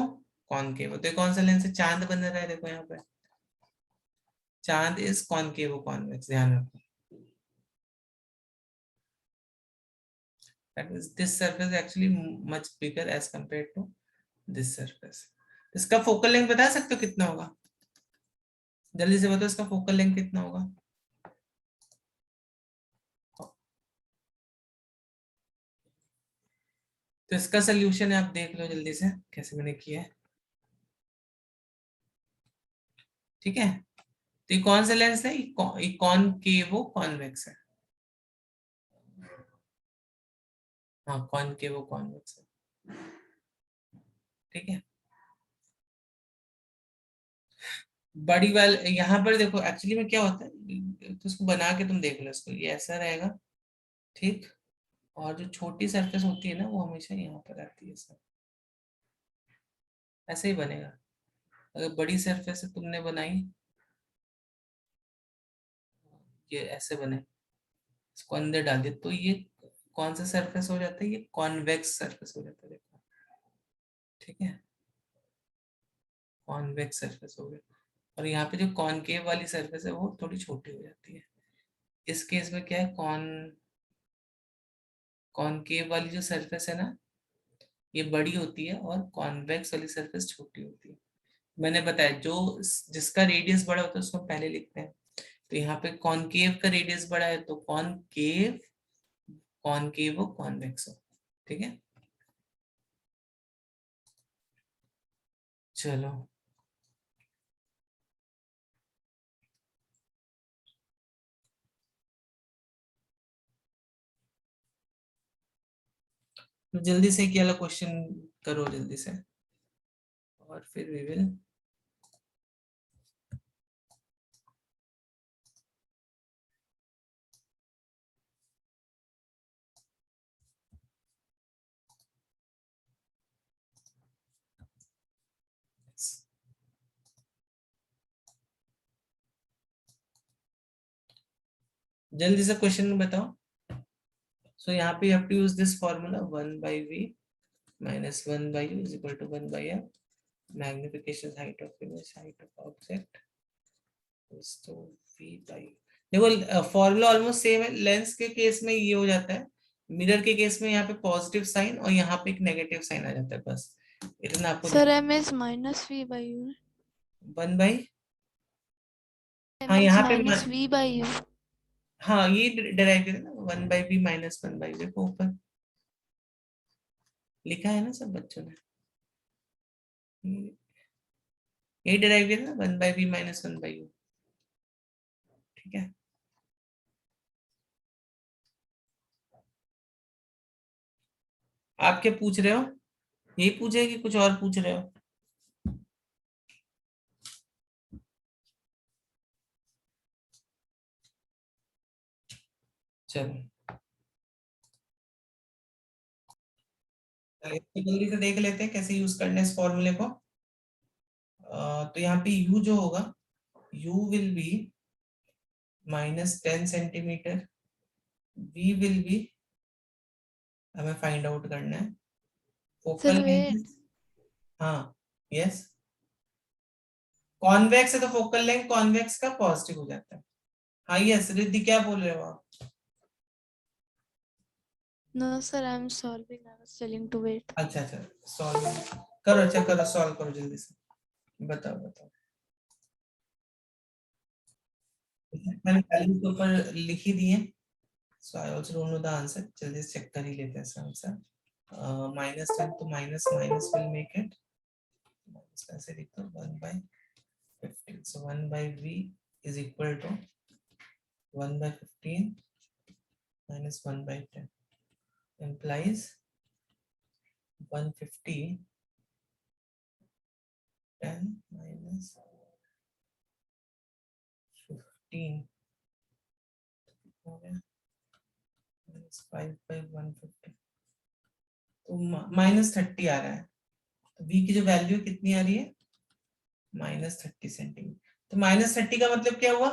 कॉनकेव। तो कौन सा लेंस है? चांद बन रहा है देखो यहाँ पे, चांद इज कॉनकेव कॉन्वेक्स, ध्यान रखो। That means this surface is actually much bigger as compared to this surface। इसका फोकल लेंथ बता सकते हो कितना होगा? जल्दी से बताओ इसका फोकल लेंथ कितना होगा? तो इसका सोल्यूशन है, आप देख लो जल्दी से कैसे मैंने किया है, ठीक है? तो ये कौन सा लेंस है? ये कॉनकेवो कॉन्वेक्स है। हाँ कॉनकेवो कॉन्वेक्स है, ठीक है? बड़ी वाल यहाँ पर देखो एक्चुअली में क्या होता है, तो इसको बना के तुम देख लो, इसको ये ऐसा रहेगा, ठीक? और जो छोटी सरफेस होती है ना वो हमेशा यहाँ पर रहती है सर, ऐसे ही बनेगा। अगर बड़ी सरफेस तुमने बनाई, ये ऐसे बने, इसको अंदर डाल दिया, तो ये कौन सा सरफेस हो जाता है? ये कॉन्वेक्स सरफेस हो जाता है, देखो, ठीक है? कॉन्वेक्स सरफेस हो गया। और यहाँ पे जो कॉनकेव वाली सरफेस है वो थोड़ी छोटी हो जाती है। इस केस में क्या है, कॉनकेव वाली जो सरफेस है ना ये बड़ी होती है और कॉन्वेक्स वाली सरफेस छोटी होती है। मैंने बताया जो जिसका रेडियस बड़ा होता है उसको पहले लिखते हैं। तो यहाँ पे कॉनकेव का रेडियस बड़ा है तो कॉनकेव कॉनकेव कॉन्वेक्स, ठीक है? चलो तो जल्दी से क्या क्वेश्चन करो जल्दी से, और फिर वी विल। जल्दी से क्वेश्चन बताओ। सो यहाँ पे you have to use this formula 1 by v minus 1 by u is equal to 1 by f, magnification height of image, height of object is to v by, देखो फॉर्मूला ऑलमोस्ट सेम है, lens के case में ये हो जाता है mirror के case में यहाँ पे पॉजिटिव साइन और यहाँ पे एक नेगेटिव साइन आ जाता है, बस इतना आपको Sir, M is minus V by U. 1/, M हाँ is यहाँ पे minus V by U. हाँ ये डिराइव करें ना, 1/b माइनस 1/u, देखो ऊपर लिखा है ना सब बच्चों ने, ये डिराइव करें ना 1/b माइनस 1/u, ठीक है। आप क्या पूछ रहे हो, यही पूछे कि कुछ और पूछ रहे हो? चलो जल्दी से देख लेते हैं कैसे यूज करना है इस फॉर्मूले को। तो यहाँ पे u जो होगा, u will be -10 centimetre, v will be, हमें फाइंड आउट करना है फोकल Sir, wait. लेंथ। हाँ यस, कॉन्वेक्स है तो फोकल लेंथ कॉन्वेक्स का पॉजिटिव हो जाता है। हाँ यस रिद्धि, क्या बोल रहे हो आप? No, sir, I'm solving. I was telling to wait. अच्छा सॉल्व करो, अच्छा करो, सॉल्व करो जल्दी से, बताओ बताओ। मैंने वैल्यू के ऊपर लिख ही दिए, so I also don't know the answer, जल्दी से चेक कर ही लेते हैं इसका आंसर। -10 तो minus minus will make it, minus कैसे लिखते हो, 1/15, so 1/v is equal to 1/15 minus 1/10 implies 150 10 minus 15 हो गया minus 5/150, तो -30 आ रहा है। तो v की जो वैल्यू कितनी आ रही है, -30 सेंटीमीटर। तो -30 का मतलब क्या हुआ,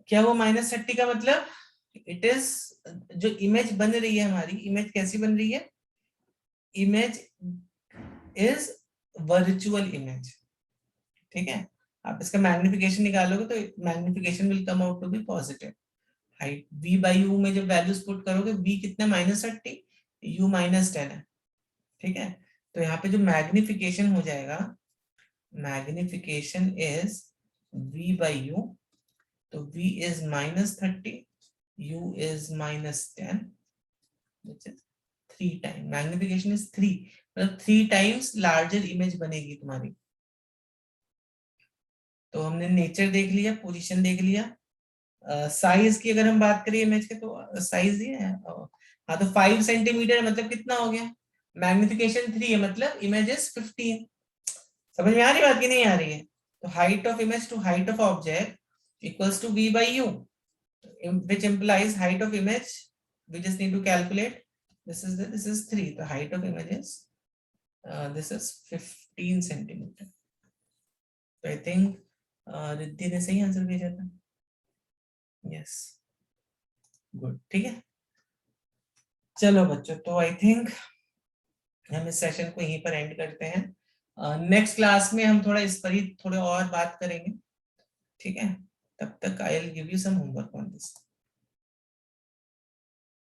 क्या हुआ -30 का मतलब, इट इज, जो इमेज बन रही है हमारी, इमेज कैसी बन रही है, इमेज इज वर्चुअल इमेज, ठीक है। आप इसका मैग्निफिकेशन निकालोगे तो magnification will come out to be positive. Height v by u में जब वैल्यूज पुट करोगे, v कितना -30, u -10 है, ठीक है। तो यहाँ पे जो मैग्निफिकेशन हो जाएगा, magnification is v by u, तो v is -30, u is -10, which is 3 time, magnification is 3, मतलब 3 टाइम्स लार्जर इमेज बनेगी तुम्हारी। तो हमने नेचर देख लिया, पोजीशन देख लिया, साइज की अगर हम बात करें इमेज के, तो साइज ये है, हाँ तो 5 सेंटीमीटर मतलब कितना हो गया, मैग्निफिकेशन 3 है, मतलब इमेज इज 15। समझ में आ रही बात की नहीं आ रही है? तो height of image to height of object equals to v by u, which implies height of image, we just need to calculate, this is 3, the height of image is this is 15 centimeter। तो I think Riddhi ने सही answer भेजा था, yes good, ठीक है। चलो बच्चों, तो आई थिंक हम इस सेशन को यहीं पर एंड करते हैं। नेक्स्ट क्लास में हम थोड़ा इस पर ही थोड़े और बात करेंगे, ठीक है। तब तक I will give you some homework on this.